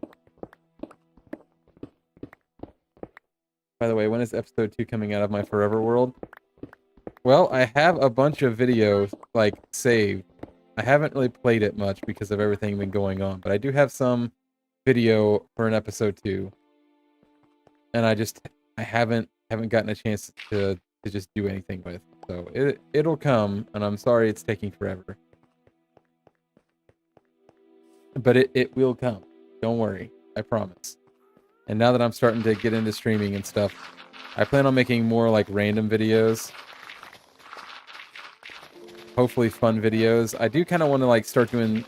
By the way, when is episode 2 coming out of my Forever World? Well, I have a bunch of videos, like, saved. I haven't really played it much because of everything been going on, but I do have some video for an episode 2. And I haven't gotten a chance to just do anything with. So it'll come, and I'm sorry it's taking forever. But it will come. Don't worry. I promise. And now that I'm starting to get into streaming and stuff, I plan on making more like random videos. Hopefully fun videos. I do kind of want to like start doing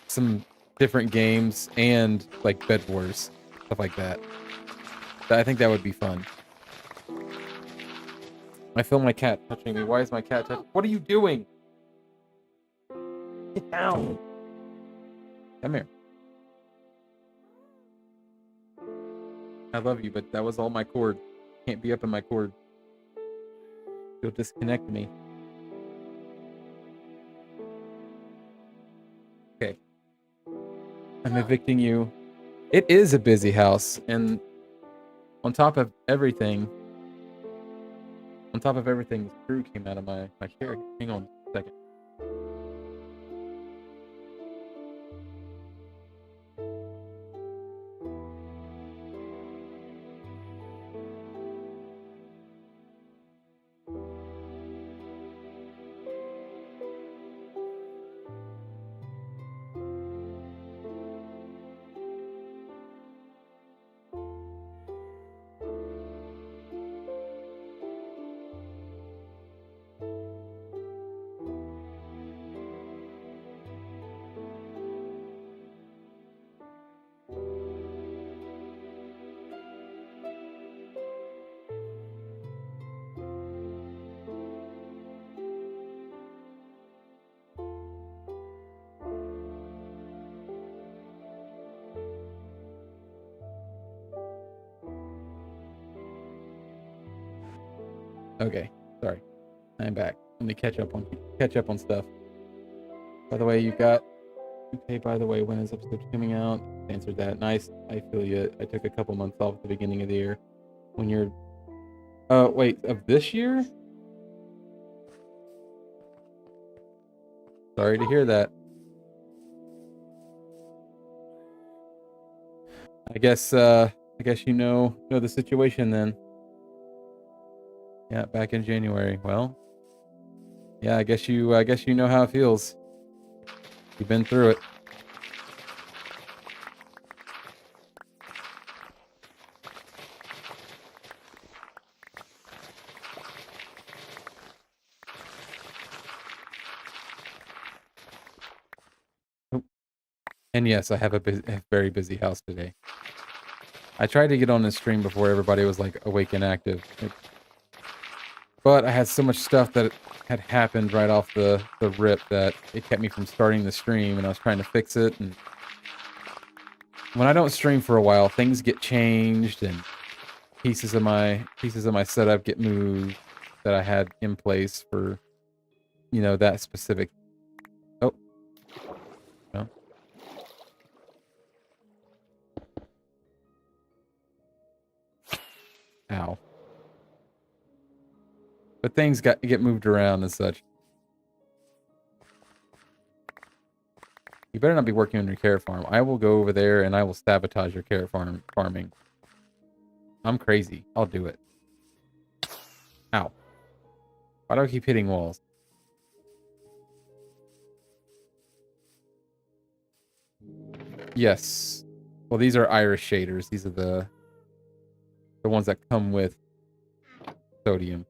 some different games and like Bed Wars, stuff like that. I think that would be fun. I feel my cat touching me. Why is my cat touching? What are you doing? Get down. Come here. I love you, but that was all my cord. Can't be up in my cord. You'll disconnect me. Okay. I'm evicting you. It is a busy house, and on top of everything, the screw came out of my chair. Hang on a second. Okay, sorry. I'm back. Let me catch up on stuff. By the way, you got okay, by the way, when is episode coming out? Answered that. Nice. I feel you. I took a couple months off at the beginning of the year. When you're wait, of this year? Sorry to hear that. I guess you know the situation then. Yeah, back in January. Well, yeah, I guess you know how it feels. You've been through it. Oh, and yes, I have a very busy house today. I tried to get on this stream before everybody was like awake and active. But I had so much stuff that had happened right off the rip that it kept me from starting the stream, and I was trying to fix it. And when I don't stream for a while, things get changed, and pieces of my setup get moved that I had in place for, you know, that specific. Oh, no. Ow. But things get moved around and such. You better not be working on your carrot farm. I will go over there and I will sabotage your carrot farming. I'm crazy. I'll do it. Ow. Why do I keep hitting walls? Yes. Well, these are iris shaders. These are the ones that come with sodium.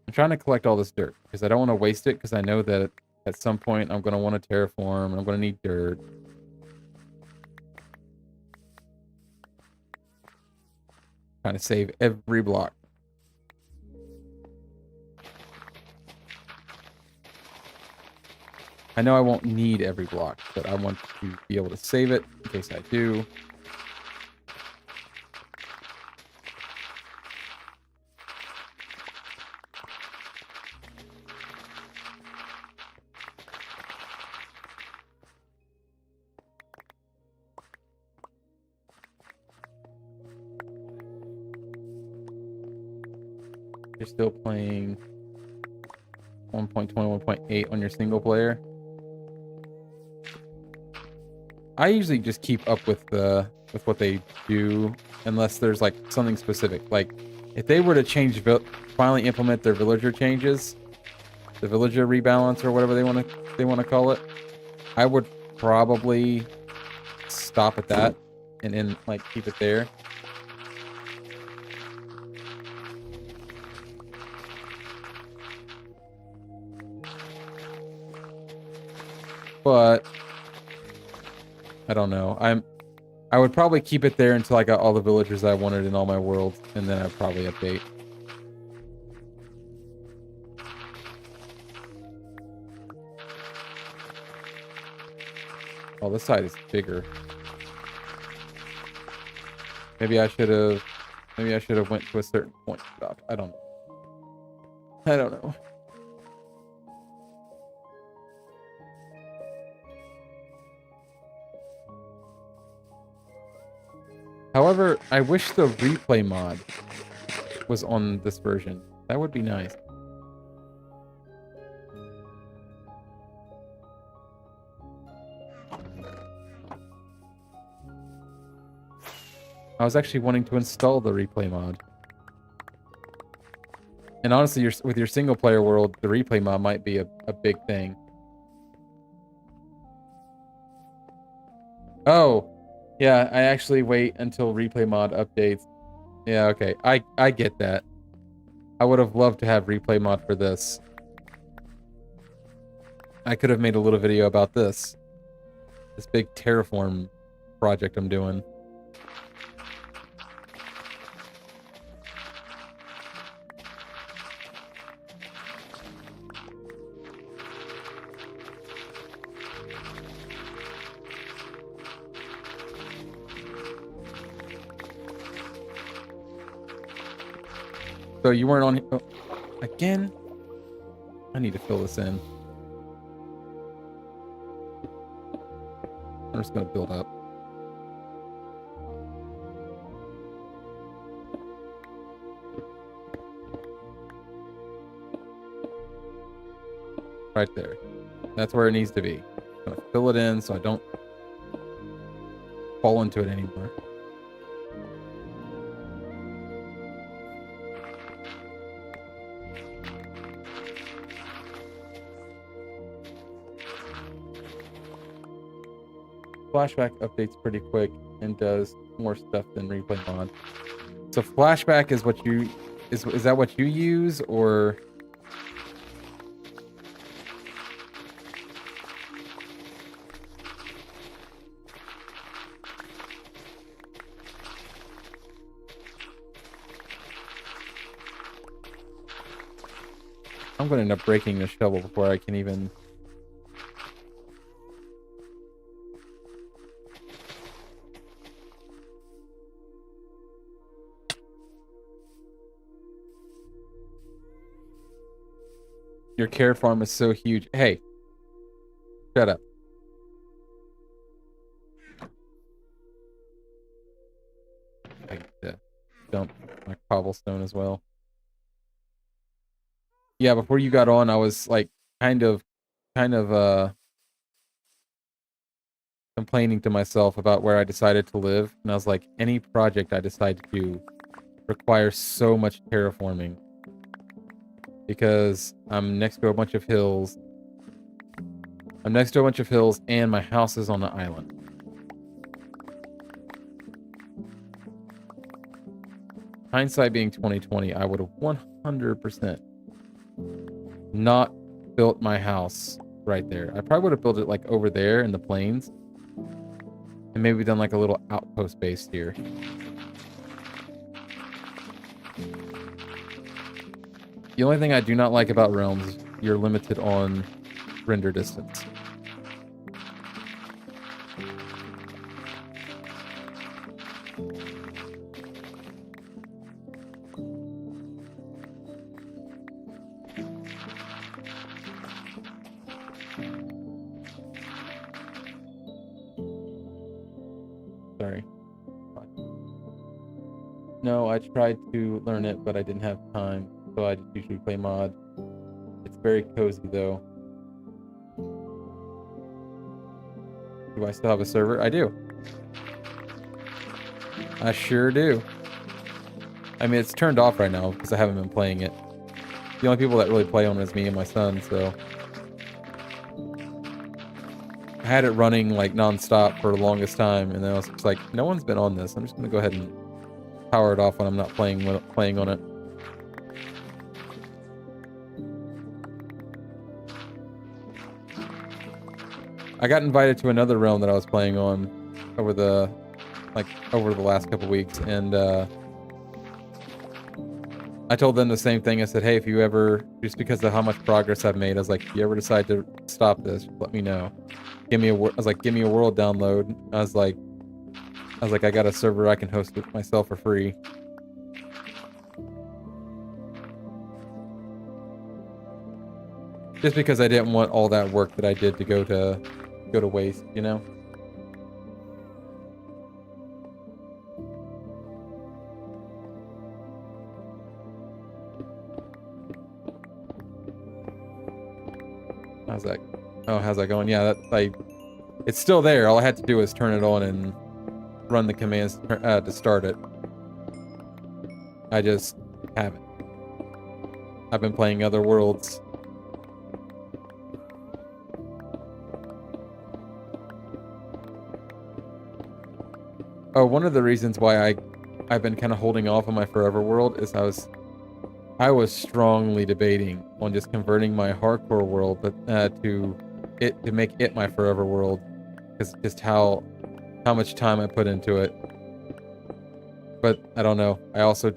I'm trying to collect all this dirt because I don't want to waste it, because I know that at some point I'm going to want to terraform and I'm going to need dirt. Trying to save every block. I know I won't need every block, but I want to be able to save it in case I do. You're still playing 1.21.8 on your single player. I usually just keep up with what they do, unless there's like something specific. Like if they were to finally implement their villager changes, the villager rebalance or whatever they want to call it, I would probably stop at that and then like keep it there. But I don't know. I would probably keep it there until I got all the villagers I wanted in all my worlds, and then I'd probably update. Oh, this side is bigger. Maybe I should have went to a certain point. I don't know. However, I wish the replay mod was on this version. That would be nice. I was actually wanting to install the replay mod. And honestly, with your single player world, the replay mod might be a big thing. Oh, yeah, I actually wait until replay mod updates. Yeah, okay. I get that. I would have loved to have replay mod for this. I could have made a little video about this. This big terraform project I'm doing. So you weren't on... Oh, again? I need to fill this in. I'm just going to build up. Right there. That's where it needs to be. I'm going to fill it in so I don't fall into it anymore. Flashback updates pretty quick and does more stuff than replay mod. So flashback is what you is that what you use, or I'm going to end up breaking the shovel before I can even... Your care farm is so huge. Hey, shut up. I get to dump my cobblestone as well. Yeah, before you got on, I was like kind of complaining to myself about where I decided to live, and I was like, any project I decide to do requires so much terraforming because I'm next to a bunch of hills. I'm next to a bunch of hills, and my house is on an island. Hindsight being 2020, I would have 100% not built my house right there. I probably would have built it like over there in the plains, and maybe done like a little outpost base here. The only thing I do not like about realms is you're limited on render distance. Sorry. No, I tried to learn it, but I didn't have time, so I just usually play mod. It's very cozy, though. Do I still have a server? I do. I sure do. I mean, it's turned off right now because I haven't been playing it. The only people that really play on it is me and my son, so... I had it running like non-stop for the longest time, and then I was just like, no one's been on this. I'm just gonna go ahead and power it off when I'm not playing on it. I got invited to another realm that I was playing on over the last couple weeks, and I told them the same thing. I said, hey, if you ever, just because of how much progress I've made, I was like, if you ever decide to stop this, let me know. Give me a world download. I was like, I got a server I can host it myself for free. Just because I didn't want all that work that I did to go to waste, you know? How's that? Oh, how's that going? Yeah, it's still there. All I had to do was turn it on and run the commands to start it. I just haven't. I've been playing other worlds. Oh, one of the reasons why I've been kind of holding off on my Forever World is I was strongly debating on just converting my hardcore world, but to make it my Forever World, because just how much time I put into it. But I don't know. I also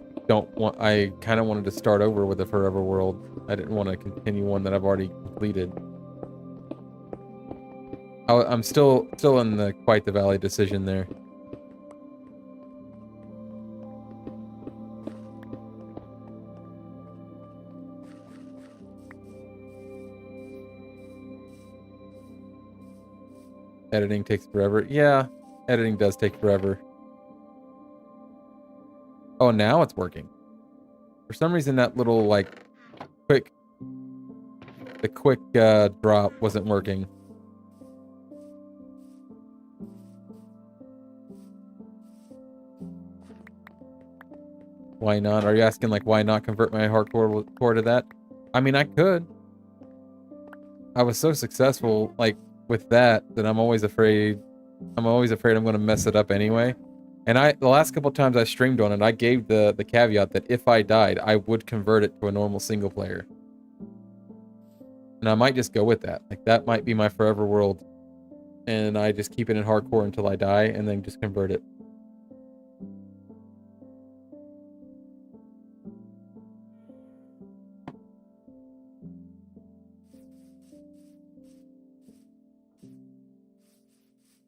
I kind of wanted to start over with the Forever World. I didn't want to continue one that I've already completed. I'm still in the quite the valley decision there. Editing takes forever. Yeah, editing does take forever. Oh, now it's working. For some reason, that little, like, quick drop wasn't working. Why not? Are you asking, like, why not convert my hardcore core to that? I mean, I could. I was so successful, like, with that I'm always afraid. I'm always afraid I'm going to mess it up anyway. And the last couple times I streamed on it, I gave the caveat that if I died, I would convert it to a normal single player. And I might just go with that. Like, that might be my forever world. And I just keep it in hardcore until I die, and then just convert it.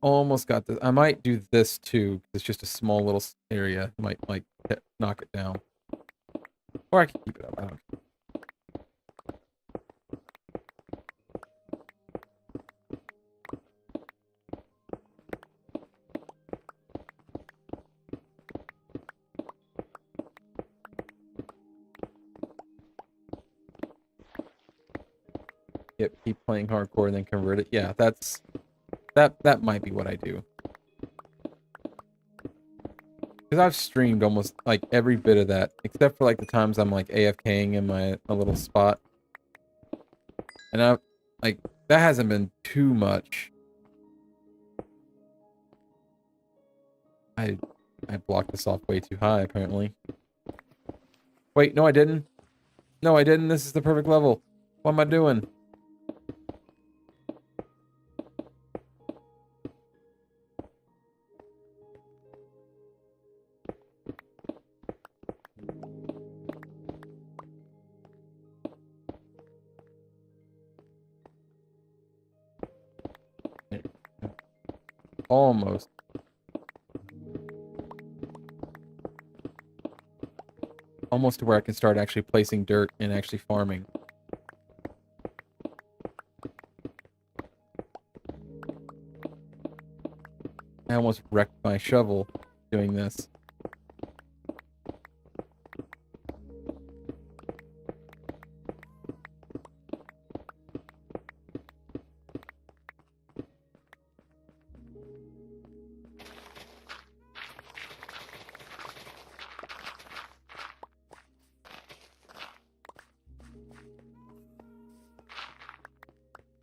Almost got this. I might do this too. It's just a small little area. I might, like, knock it down. Or I can keep it up. I don't care. Yep, keep playing hardcore and then convert it. Yeah, that might be what I do. Because I've streamed almost, like, every bit of that, except for, like, the times I'm, like, AFKing in my little spot. And like, that hasn't been too much. I blocked this off way too high, apparently. Wait, no I didn't. No I didn't. This is the perfect level. What am I doing? Almost. Almost to where I can start actually placing dirt and actually farming. I almost wrecked my shovel doing this.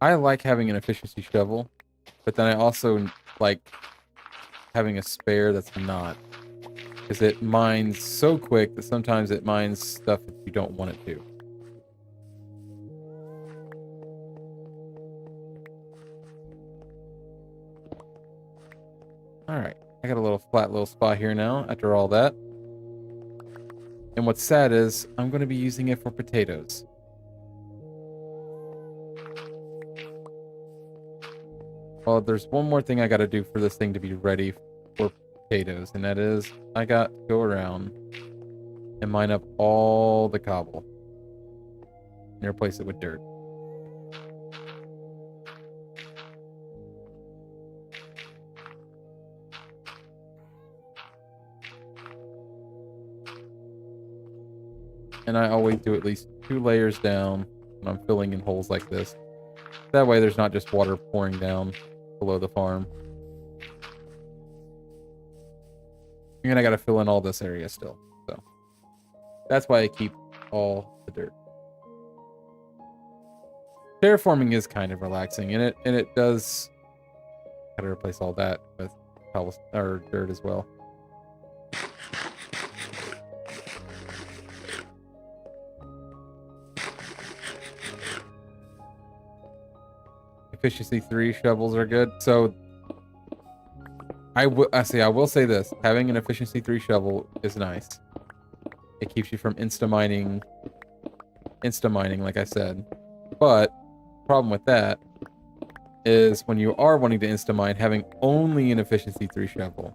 I like having an efficiency shovel, but then I also like having a spare that's not. Because it mines so quick that sometimes it mines stuff that you don't want it to. Alright, I got a little flat little spot here now after all that. And what's sad is I'm going to be using it for potatoes. Well, there's one more thing I got to do for this thing to be ready for potatoes, and that is I got to go around and mine up all the cobble and replace it with dirt. And I always do at least 2 layers down when I'm filling in holes like this. That way there's not just water pouring down below the farm. And I gotta fill in all this area still. So that's why I keep all the dirt. Terraforming is kind of relaxing, and it does. Gotta replace all that with or dirt as well. Efficiency 3 shovels are good. So I will say this: having an efficiency 3 shovel is nice. It keeps you from insta mining, like I said. But the problem with that is when you are wanting to insta mine, having only an efficiency 3 shovel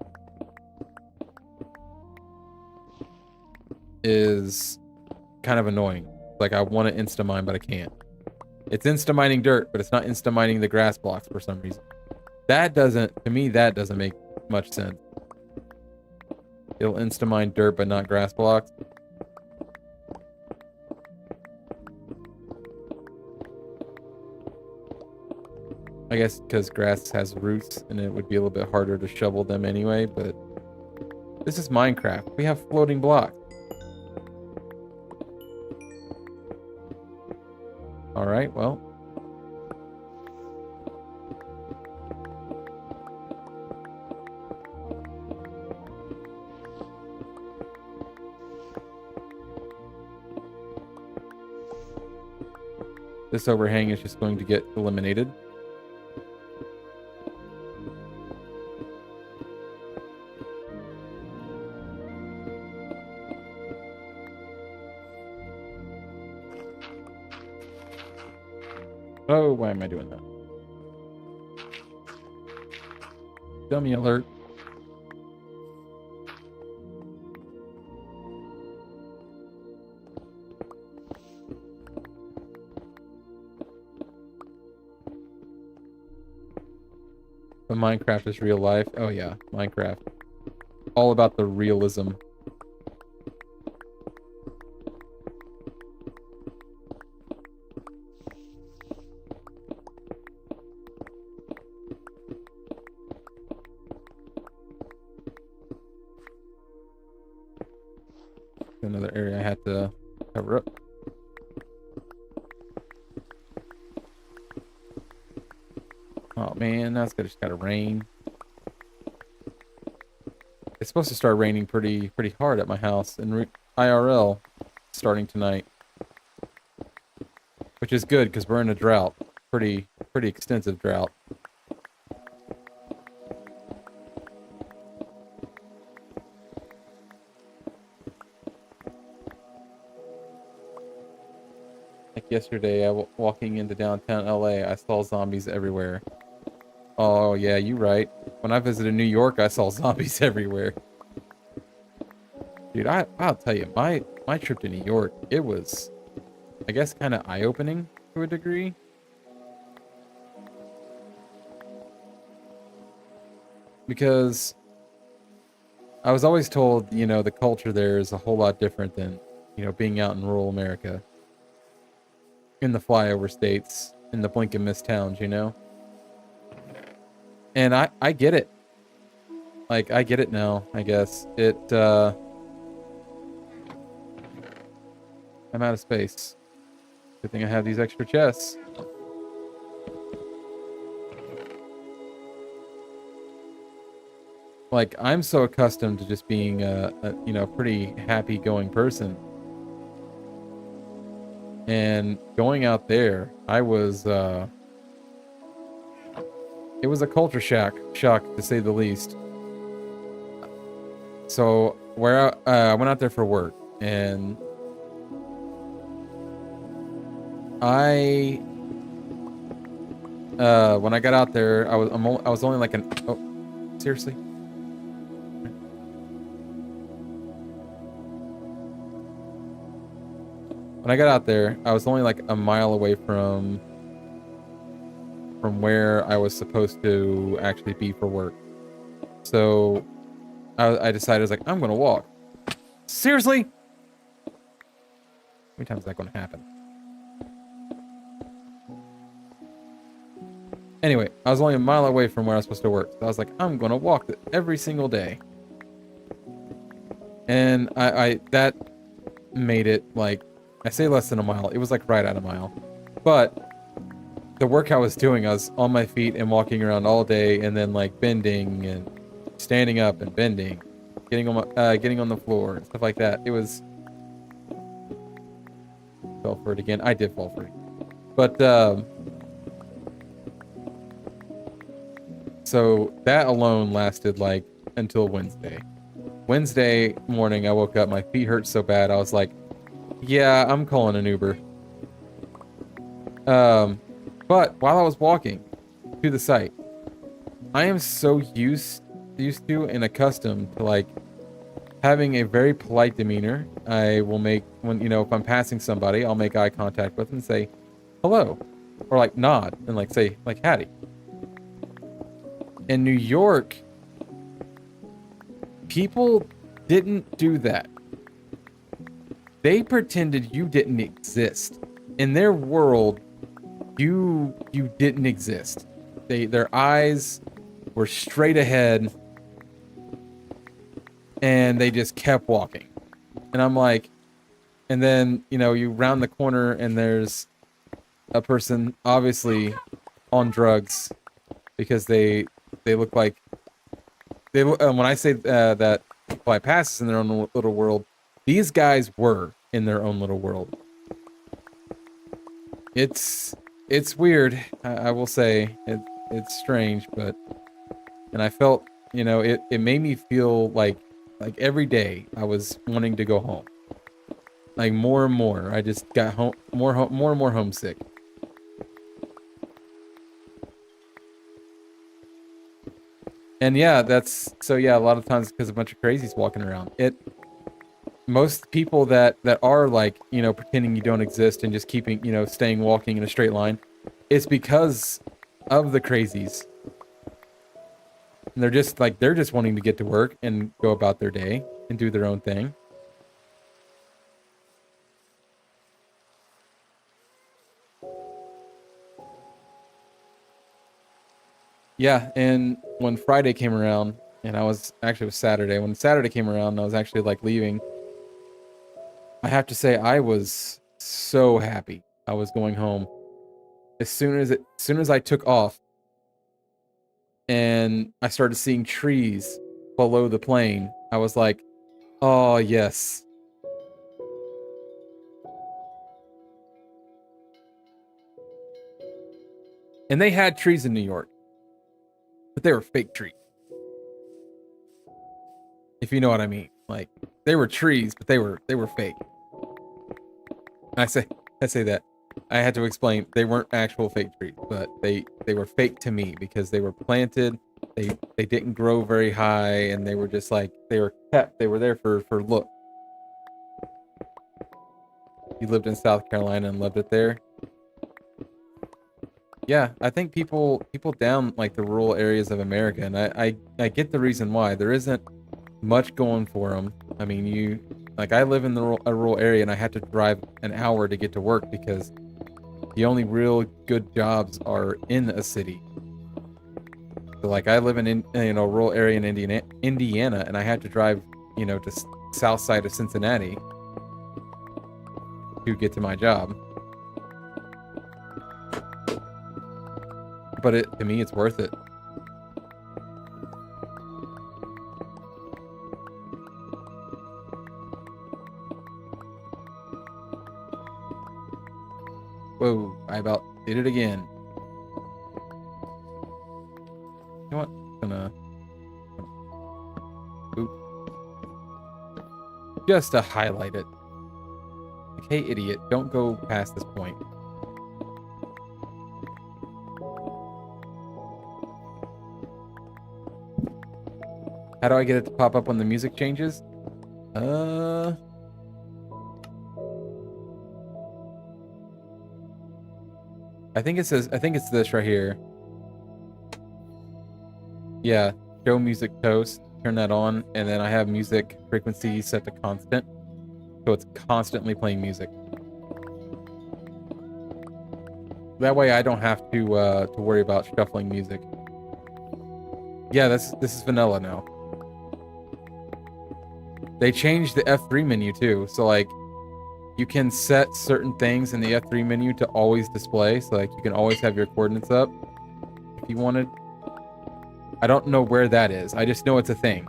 is kind of annoying. Like, I want to insta mine, but I can't. It's insta mining dirt, but it's not insta mining the grass blocks for some reason. That doesn't, to me, that doesn't make much sense. It'll insta-mine dirt, but not grass blocks. I guess because grass has roots and it would be a little bit harder to shovel them anyway, but this is Minecraft. We have floating blocks. Alright, well. This overhang is just going to get eliminated. Oh, why am I doing that? Dummy alert. But Minecraft is real life. Oh yeah, Minecraft. All about the realism. Another area I had to cover up. Oh man, now it's just gotta rain. It's supposed to start raining pretty hard at my house in IRL starting tonight, which is good because we're in a drought, pretty extensive drought. Like yesterday, walking into downtown LA, I saw zombies everywhere. Oh yeah, you're right. When I visited New York, I saw zombies everywhere. Dude, I'll tell you, my trip to New York, it was, I guess, kind of eye-opening to a degree. Because I was always told, you know, the culture there is a whole lot different than, you know, being out in rural America. In the flyover states, in the blink and miss towns, you know? And I get it. Like, I get it now, I guess. I'm out of space. Good thing I have these extra chests. Like, I'm so accustomed to just being a you know, pretty happy-going person. And going out there, I was, it was a culture shock to say the least. So, I went out there for work, and when I got out there, I was only like oh, seriously? When I got out there, I was only like a mile away from where I was supposed to actually be for work. So I decided, I was like, I'm gonna walk. Seriously? How many times is that gonna happen? Anyway, I was only a mile away from where I was supposed to work. So I was like, I'm gonna walk every single day. And that made it like, I say less than a mile. It was like right at a mile. But the work I was doing, I was on my feet and walking around all day, and then like bending and standing up and bending, getting on the floor and stuff like that. It was, fell for it again. I did fall for it. But so that alone lasted like until Wednesday. Wednesday morning, I woke up, my feet hurt so bad, I was like, yeah, I'm calling an Uber. But while I was walking to the site, I am so used to and accustomed to like having a very polite demeanor. I will make, when, you know, if I'm passing somebody, I'll make eye contact with them and say hello, or like nod and like say like howdy. In New York, people didn't do that. They pretended you didn't exist. In their world, you didn't exist. Their eyes were straight ahead, and they just kept walking. And I'm like, and then, you know, you round the corner and there's a person obviously on drugs because they look like when I say that fly passes in their own little world, these guys were in their own little world. It's weird. I will say it's strange, but and I felt, you know, it made me feel like every day I was wanting to go home. Like more and more, I just got more and more homesick. And yeah, yeah, a lot of times because a bunch of crazies walking around. Most people that are like, you know, pretending you don't exist and just keeping, you know, staying walking in a straight line, it's because of the crazies. And they're just wanting to get to work and go about their day and do their own thing. Yeah, and when Friday came around, and it was Saturday. When Saturday came around, and I was actually like leaving. I have to say, I was so happy I was going home. As soon as I took off, and I started seeing trees below the plane, I was like, "Oh yes." And they had trees in New York, but they were fake trees. If you know what I mean. Like, they were trees, but they were fake. I say that. I had to explain they weren't actual fake trees, but they were fake to me because they were planted, they didn't grow very high, and they were just like they were there for look. You lived in South Carolina and loved it there. Yeah, I think people down like the rural areas of America, and I get the reason why. There isn't much going for them. I mean, I live in a rural area, and I had to drive an hour to get to work because the only real good jobs are in a city. So like I live in a rural area in Indiana, and I had to drive, you know, to south side of Cincinnati to get to my job. But to me, it's worth it. Whoa, I about did it again. You know what? I'm gonna... Oop. Just to highlight it. Like, hey, idiot, don't go past this point. How do I get it to pop up when the music changes? I think it's this right here. Yeah, show music toast, turn that on, and then I have music frequency set to constant. So it's constantly playing music. That way I don't have to worry about shuffling music. Yeah, this is vanilla now. They changed the F3 menu too, so like you can set certain things in the F3 menu to always display, so like you can always have your coordinates up if you wanted. I don't know where that is. I just know it's a thing.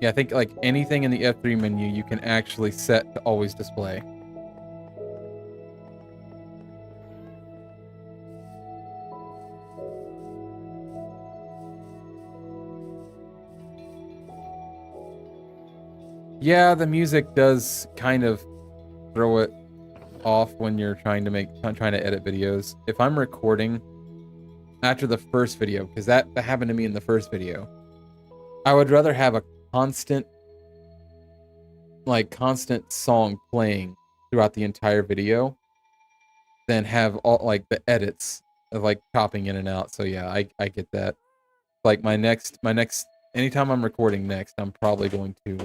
Yeah, I think like anything in the F3 menu you can actually set to always display. Yeah, the music does kind of throw it off when you're trying to edit videos. If I'm recording after the first video, because that happened to me in the first video. I would rather have a constant song playing throughout the entire video than have all like the edits of like chopping in and out. So yeah, I get that. Like my next anytime I'm recording next, I'm probably going to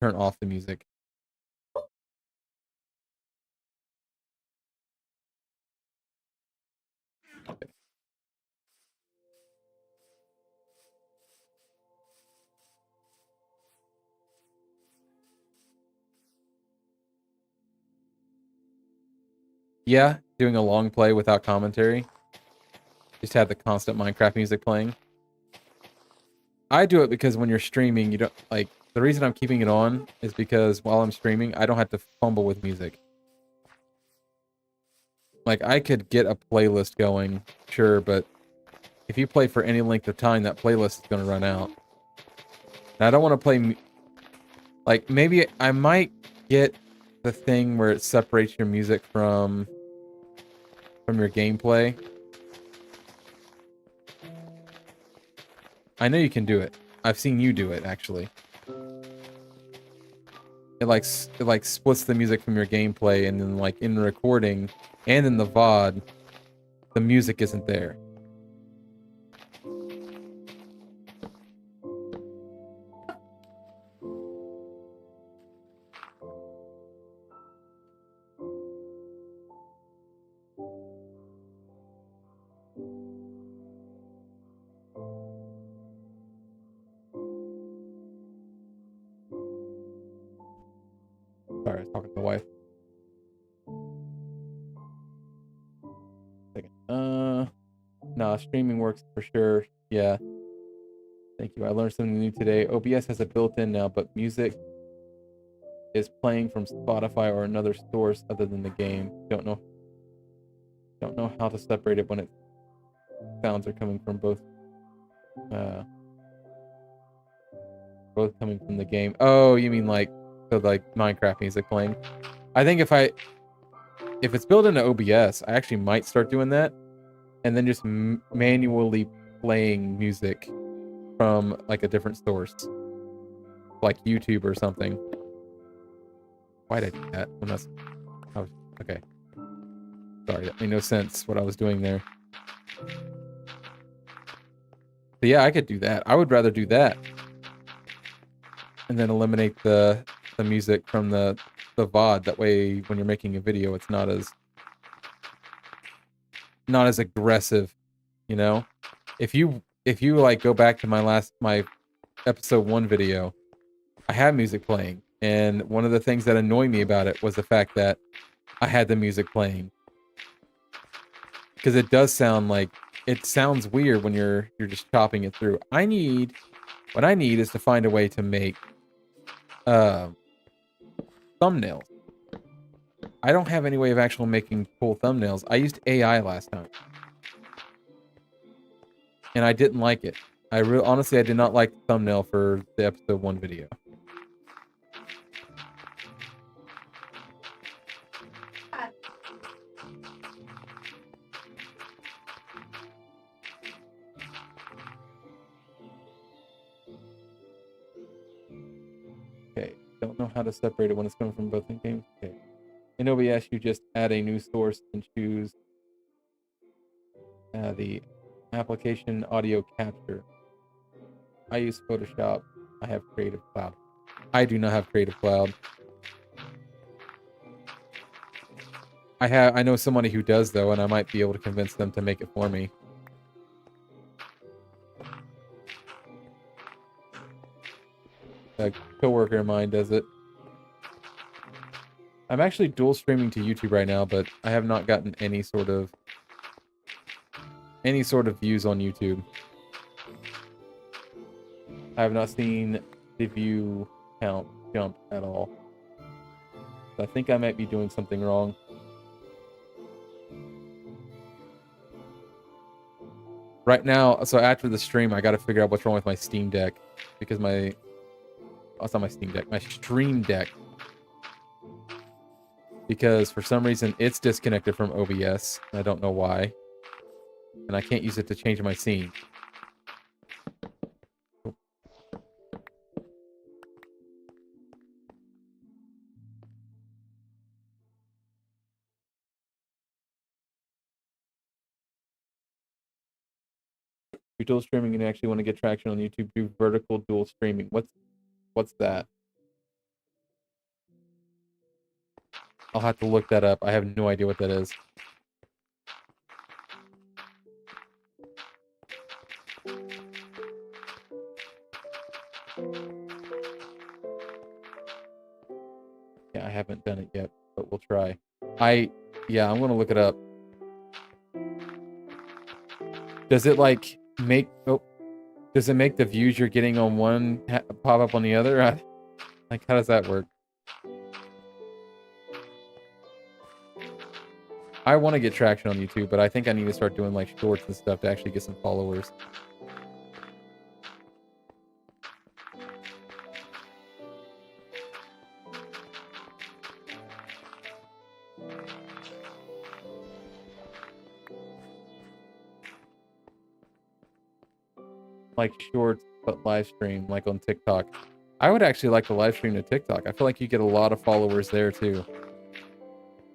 turn off the music. Yeah, doing a long play without commentary. Just have the constant Minecraft music playing. I do it because when you're streaming, you don't like the reason I'm keeping it on is because while I'm streaming, I don't have to fumble with music. Like I could get a playlist going, sure, but if you play for any length of time, that playlist is going to run out. And I don't want to play like maybe I might get the thing where it separates your music from your gameplay. I know you can do it. I've seen you do it actually. It like splits the music from your gameplay, and then like in the recording and in the VOD, the music isn't there. Sorry, I was talking to the wife. Nah, streaming works for sure. Yeah. Thank you. I learned something new today. OBS has a built-in now, but music is playing from Spotify or another source other than the game. Don't know how to separate it when it sounds are coming from both coming from the game. Oh, you mean like Minecraft music playing? I think if it's built into OBS, I actually might start doing that, and then just manually playing music from like a different source, like YouTube or something. Why'd I do that? Okay. Sorry, that made no sense what I was doing there. But yeah, I could do that. I would rather do that, and then eliminate the music from the VOD. That way, when you're making a video, it's not as aggressive, you know? If you like go back to my episode 1 video, I had music playing, and one of the things that annoyed me about it was the fact that I had the music playing. Because it does sound like it sounds weird when you're just chopping it through. What I need is to find a way to make thumbnails. I don't have any way of actually making cool thumbnails. I used AI last time, and I didn't like it. Honestly, I did not like the thumbnail for the episode 1 video. Okay, don't know how to separate it when it's coming from both games. Okay. In OBS, you just add a new source and choose the application audio capture. I use Photoshop. I have Creative Cloud. I do not have Creative Cloud. I know somebody who does though, and I might be able to convince them to make it for me. A coworker of mine does it. I'm actually dual streaming to YouTube right now, but I have not gotten any sort of views on YouTube. I have not seen the view count jump at all. So I think I might be doing something wrong. Right now, so after the stream, I got to figure out what's wrong with my Steam Deck, because it's not my Steam Deck, my Stream Deck. Because for some reason it's disconnected from OBS. I don't know why. and I can't use it to change my scene. You're dual streaming and you actually want to get traction on YouTube, do vertical dual streaming. What's that? I'll have to look that up. I have no idea what that is. Yeah, I haven't done it yet, but we'll try. Yeah, I'm gonna look it up. Does it like make? Oh, does it make the views you're getting on one pop up on the other? Like, how does that work? I want to get traction on YouTube, but I think I need to start doing like shorts and stuff to actually get some followers. Like shorts, but live stream, like on TikTok. I would actually like to live stream to TikTok. I feel like you get a lot of followers there too.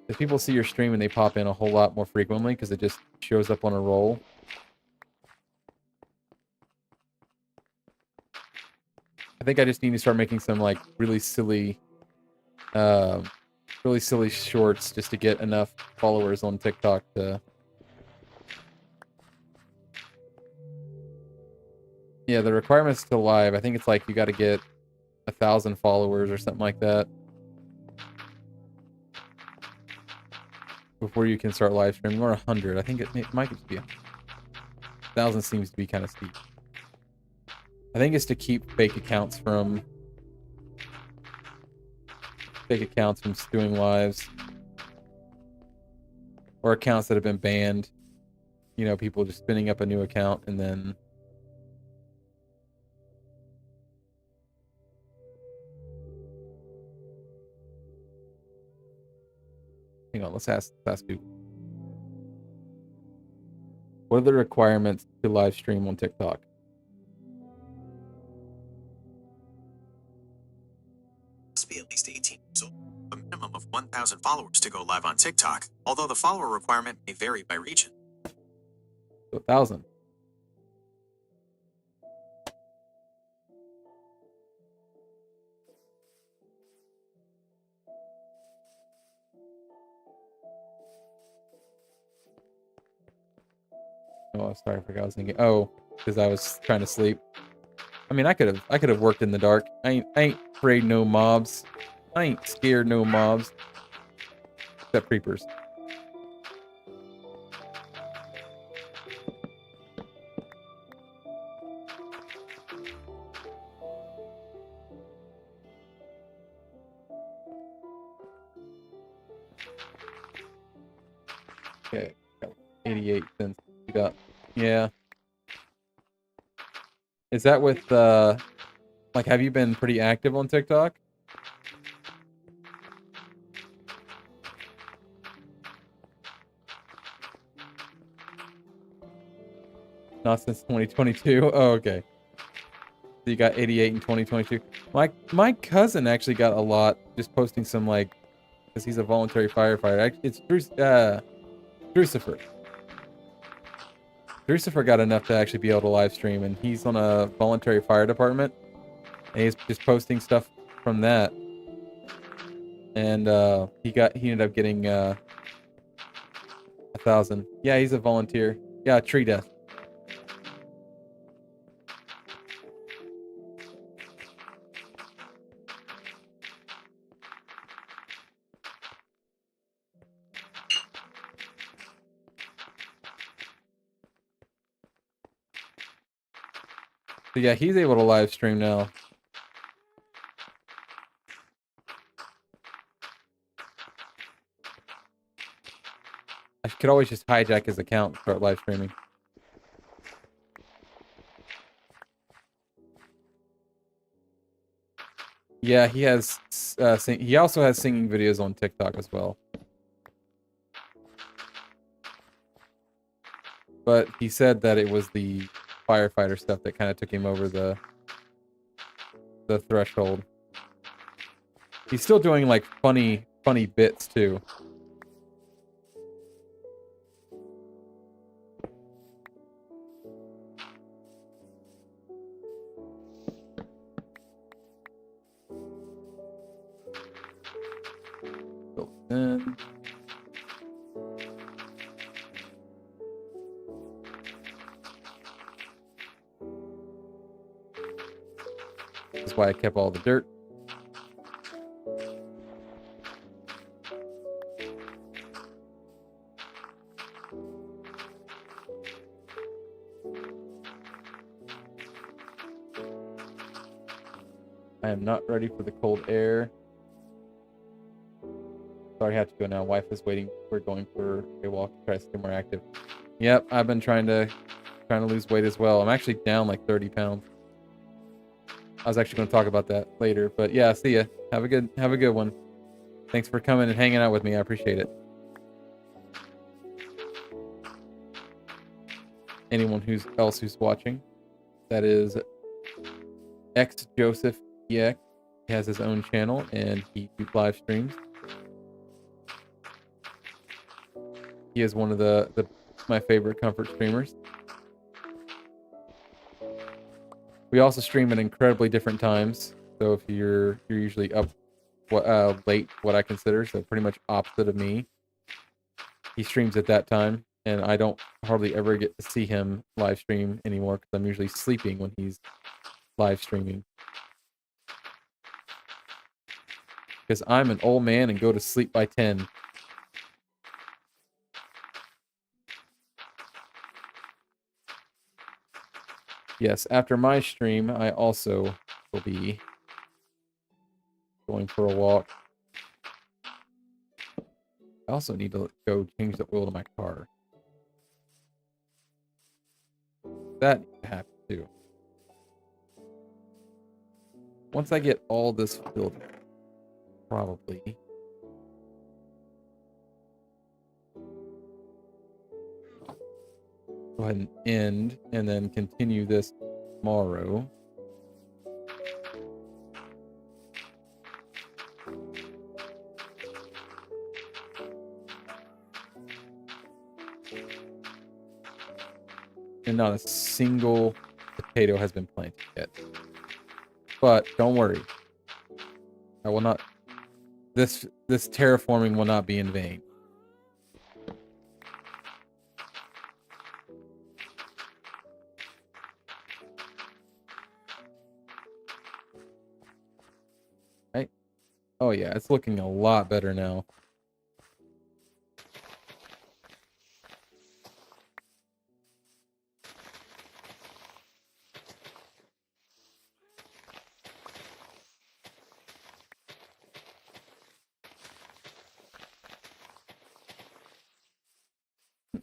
If people see your stream and they pop in a whole lot more frequently because it just shows up on a roll. I think I just need to start making some like really silly shorts just to get enough followers on TikTok to... Yeah, the requirements to live, I think it's like you got to get 1,000 followers or something like that before you can start live streaming, or 100. I think it might just be 1,000 seems to be kind of steep. I think it's to keep fake accounts from doing lives, or accounts that have been banned. You know, people just spinning up a new account and then... Hang on, let's ask people. What are the requirements to live stream on TikTok? Must be at least 18 years old. A minimum of 1,000 followers to go live on TikTok, although the follower requirement may vary by region. 1,000. Oh, sorry, I forgot I was thinking. Oh, because I was trying to sleep. I mean, I could have worked in the dark. I ain't afraid no mobs. I ain't scared no mobs. Except creepers. Okay, 88 cents. You got, yeah. Is that with like, have you been pretty active on TikTok? Not since 2022. Oh, okay. So you got 88 in 2022. My cousin actually got a lot just posting some, like, because he's a voluntary firefighter. It's Drucifer. Drucifer got enough to actually be able to live stream, and he's on a voluntary fire department, and he's just posting stuff from that. And he ended up getting 1,000. Yeah, he's a volunteer. Yeah, tree death. So yeah, he's able to live stream now. I could always just hijack his account and start live streaming. Yeah, he has. He also has singing videos on TikTok as well. but he said that it was the firefighter stuff that kind of took him over the threshold. He's still doing like funny bits too. Built in. That's why I kept all the dirt. I am not ready for the cold air. Sorry, I have to go now. Wife is waiting. We're going for a walk to try to stay more active. Yep, I've been trying to lose weight as well. I'm actually down like 30 pounds. I was actually going to talk about that later, but yeah, see ya. Have a good one. Thanks for coming and hanging out with me. I appreciate it. Anyone else who's watching, that is X Joseph EX. He has his own channel and he live streams. He is one of my favorite comfort streamers. We also stream at incredibly different times. So if you're usually up late, what I consider, so pretty much opposite of me. He streams at that time, and I don't hardly ever get to see him live stream anymore because I'm usually sleeping when he's live streaming. Because I'm an old man and go to sleep by 10. Yes, after my stream, I also will be going for a walk. I also need to go change the oil to my car. That needs to happen too. Once I get all this filled, probably. Go ahead and end and then continue this tomorrow. And not a single potato has been planted yet. But don't worry. I will not. This terraforming will not be in vain. Right? Oh yeah, it's looking a lot better now.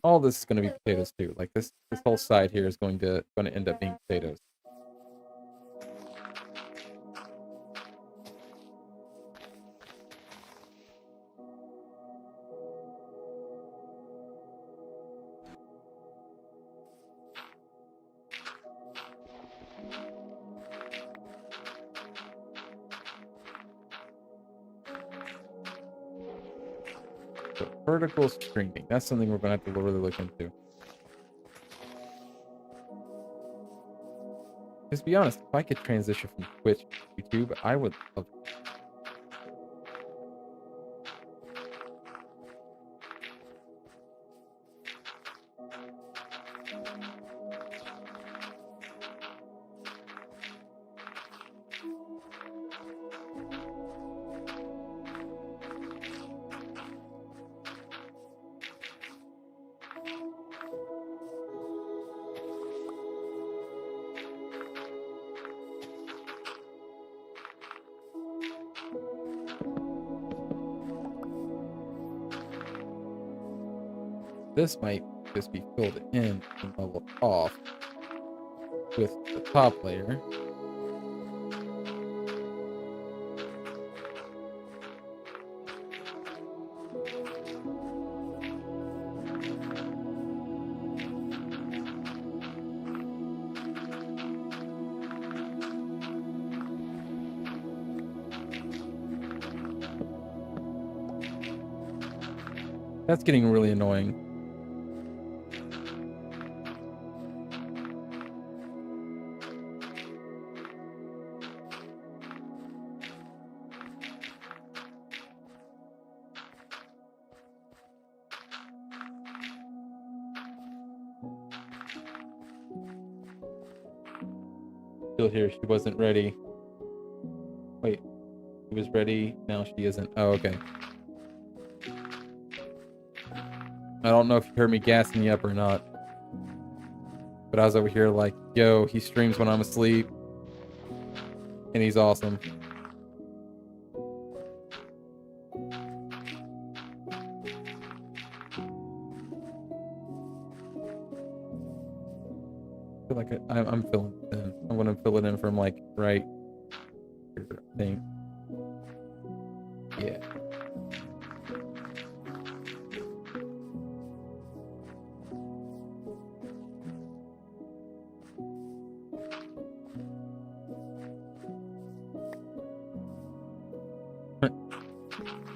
All this is going to be potatoes too. Like this whole side here is going to end up being potatoes. So vertical streaming. That's something we're going to have to really look into. Just be honest, if I could transition from Twitch to YouTube, I would love it. This might just be filled in and leveled off with the top layer. That's getting really annoying. Still here. She wasn't ready. Wait. She was ready. Now she isn't. Oh, okay. I don't know if you heard me gassing you up or not. But I was over here like, yo, he streams when I'm asleep. And he's awesome. I feel like I'm filling it in. I'm going to fill it in from like right here, I think. Yeah.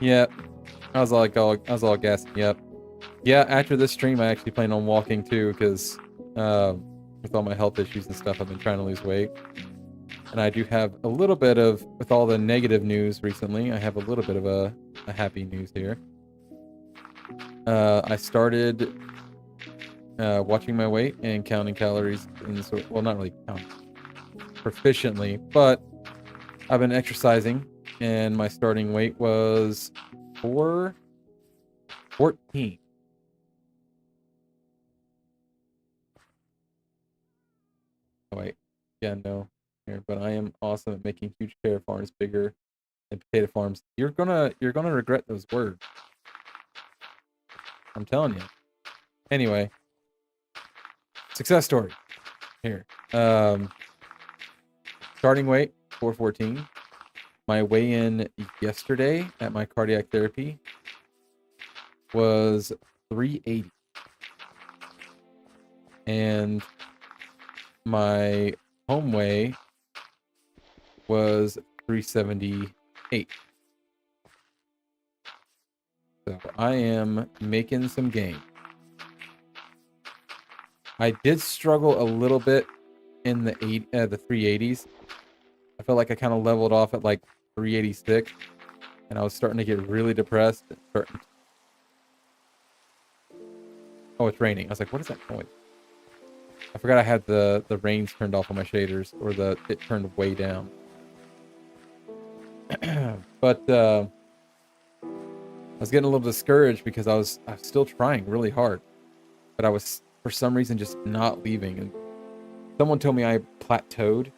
Yeah, I was all gassing. Yep. Yeah, after this stream, I actually plan on walking too, because with all my health issues and stuff, I've been trying to lose weight, and I do have a little bit of, with all the negative news recently, I have a little bit of a happy news here. I started watching my weight and counting calories, well, not really counting proficiently, but I've been exercising. And my starting weight was 414. Oh, wait. Yeah, no. Here, but I am awesome at making huge potato farms bigger than potato farms. You're gonna regret those words. I'm telling you. Anyway. Success story. Here. Starting weight, 414. My weigh-in yesterday at my cardiac therapy was 380. And my home weigh was 378. So I am making some gain. I did struggle a little bit in the 380s. I felt like I kind of leveled off at like 386, and I was starting to get really depressed. Oh, it's raining. I was like, what is that noise? I forgot I had the rains turned off on my shaders, or it turned way down. But I was getting a little discouraged because I was still trying really hard, but I was for some reason just not leaving. And someone told me I plateaued.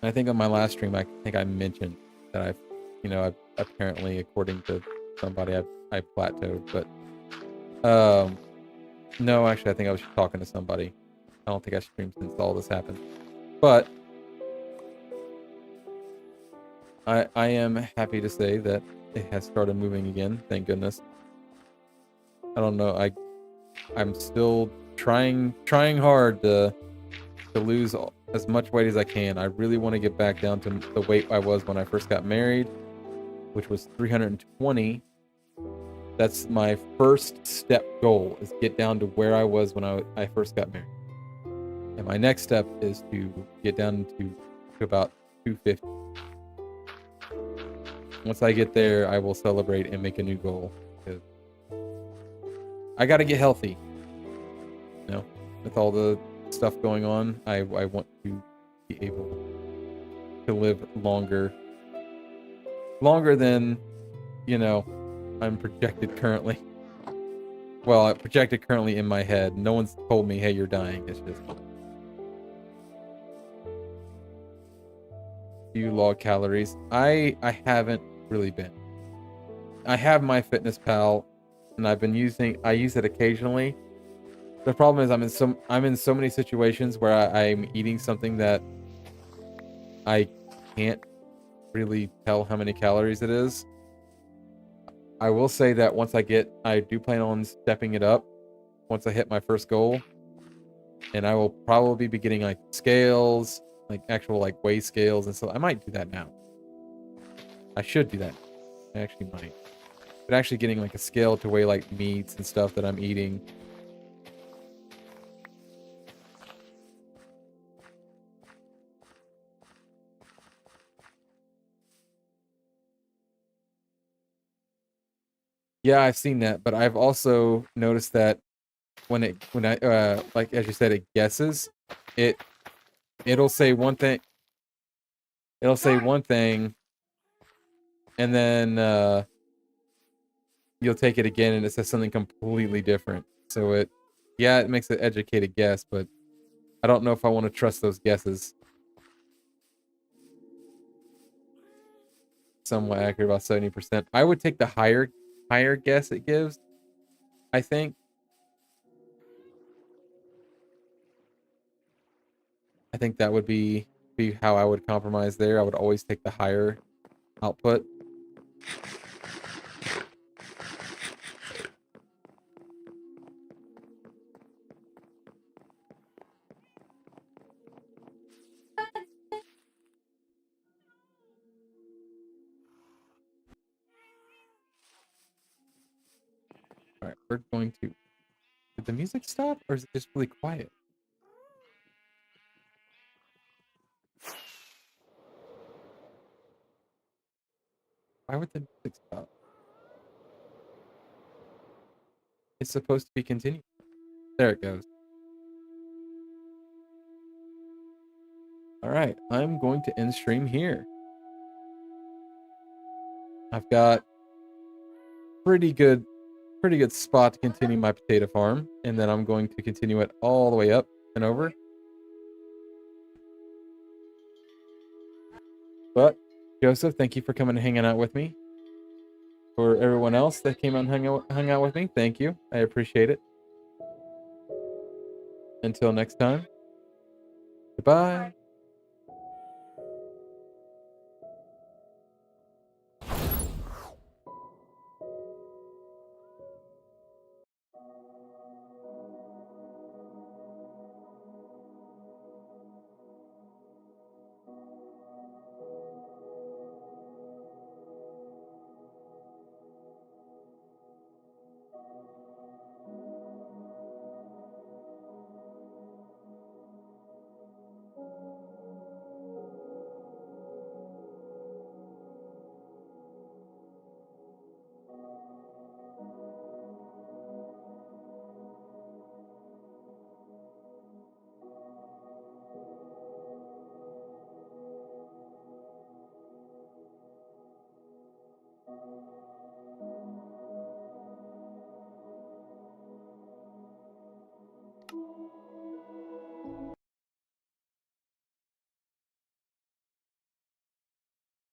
And I think on my last stream, I think I mentioned that I've apparently, according to somebody, I plateaued. But no, actually, I think I was talking to somebody. I don't think I streamed since all this happened. But I am happy to say that it has started moving again. Thank goodness. I don't know. I'm still trying hard to lose as much weight as I can. I really want to get back down to the weight I was when I first got married, which was 320. That's my first step goal, is get down to where I was when I first got married. And my next step is to get down to about 250. Once I get there, I will celebrate and make a new goal. Because I got to get healthy. With all the stuff going on, I want to be able to live longer than I'm projected currently. Well, projected currently in my head. No one's told me, hey, you're dying. It's just you log calories. I haven't really been. I have my Fitness Pal, and I use it occasionally. The problem is I'm in so many situations where I'm eating something that I can't really tell how many calories it is. I will say that I do plan on stepping it up once I hit my first goal, and I will probably be getting like scales, like actual like weigh scales, and so I might do that now. I should do that. I actually might. but actually getting like a scale to weigh like meats and stuff that I'm eating. Yeah, I've seen that, but I've also noticed that when I like as you said, it guesses, it it'll say one thing. It'll say one thing, and then you'll take it again, and it says something completely different. So yeah, it makes an educated guess, but I don't know if I want to trust those guesses. Somewhat accurate, about 70%. I would take the higher guess it gives, I think. I think that would be how I would compromise there. I would always take the higher output. All right, we're going to. Did the music stop, or is it just really quiet? Why would the music stop? It's supposed to be continuing. There it goes. All right, I'm going to end stream here. I've got pretty good spot to continue my potato farm, and then I'm going to continue it all the way up and over. But Joseph, thank you for coming and hanging out with me. For everyone else that came and hung out with me, thank you. I appreciate it. Until next time, goodbye.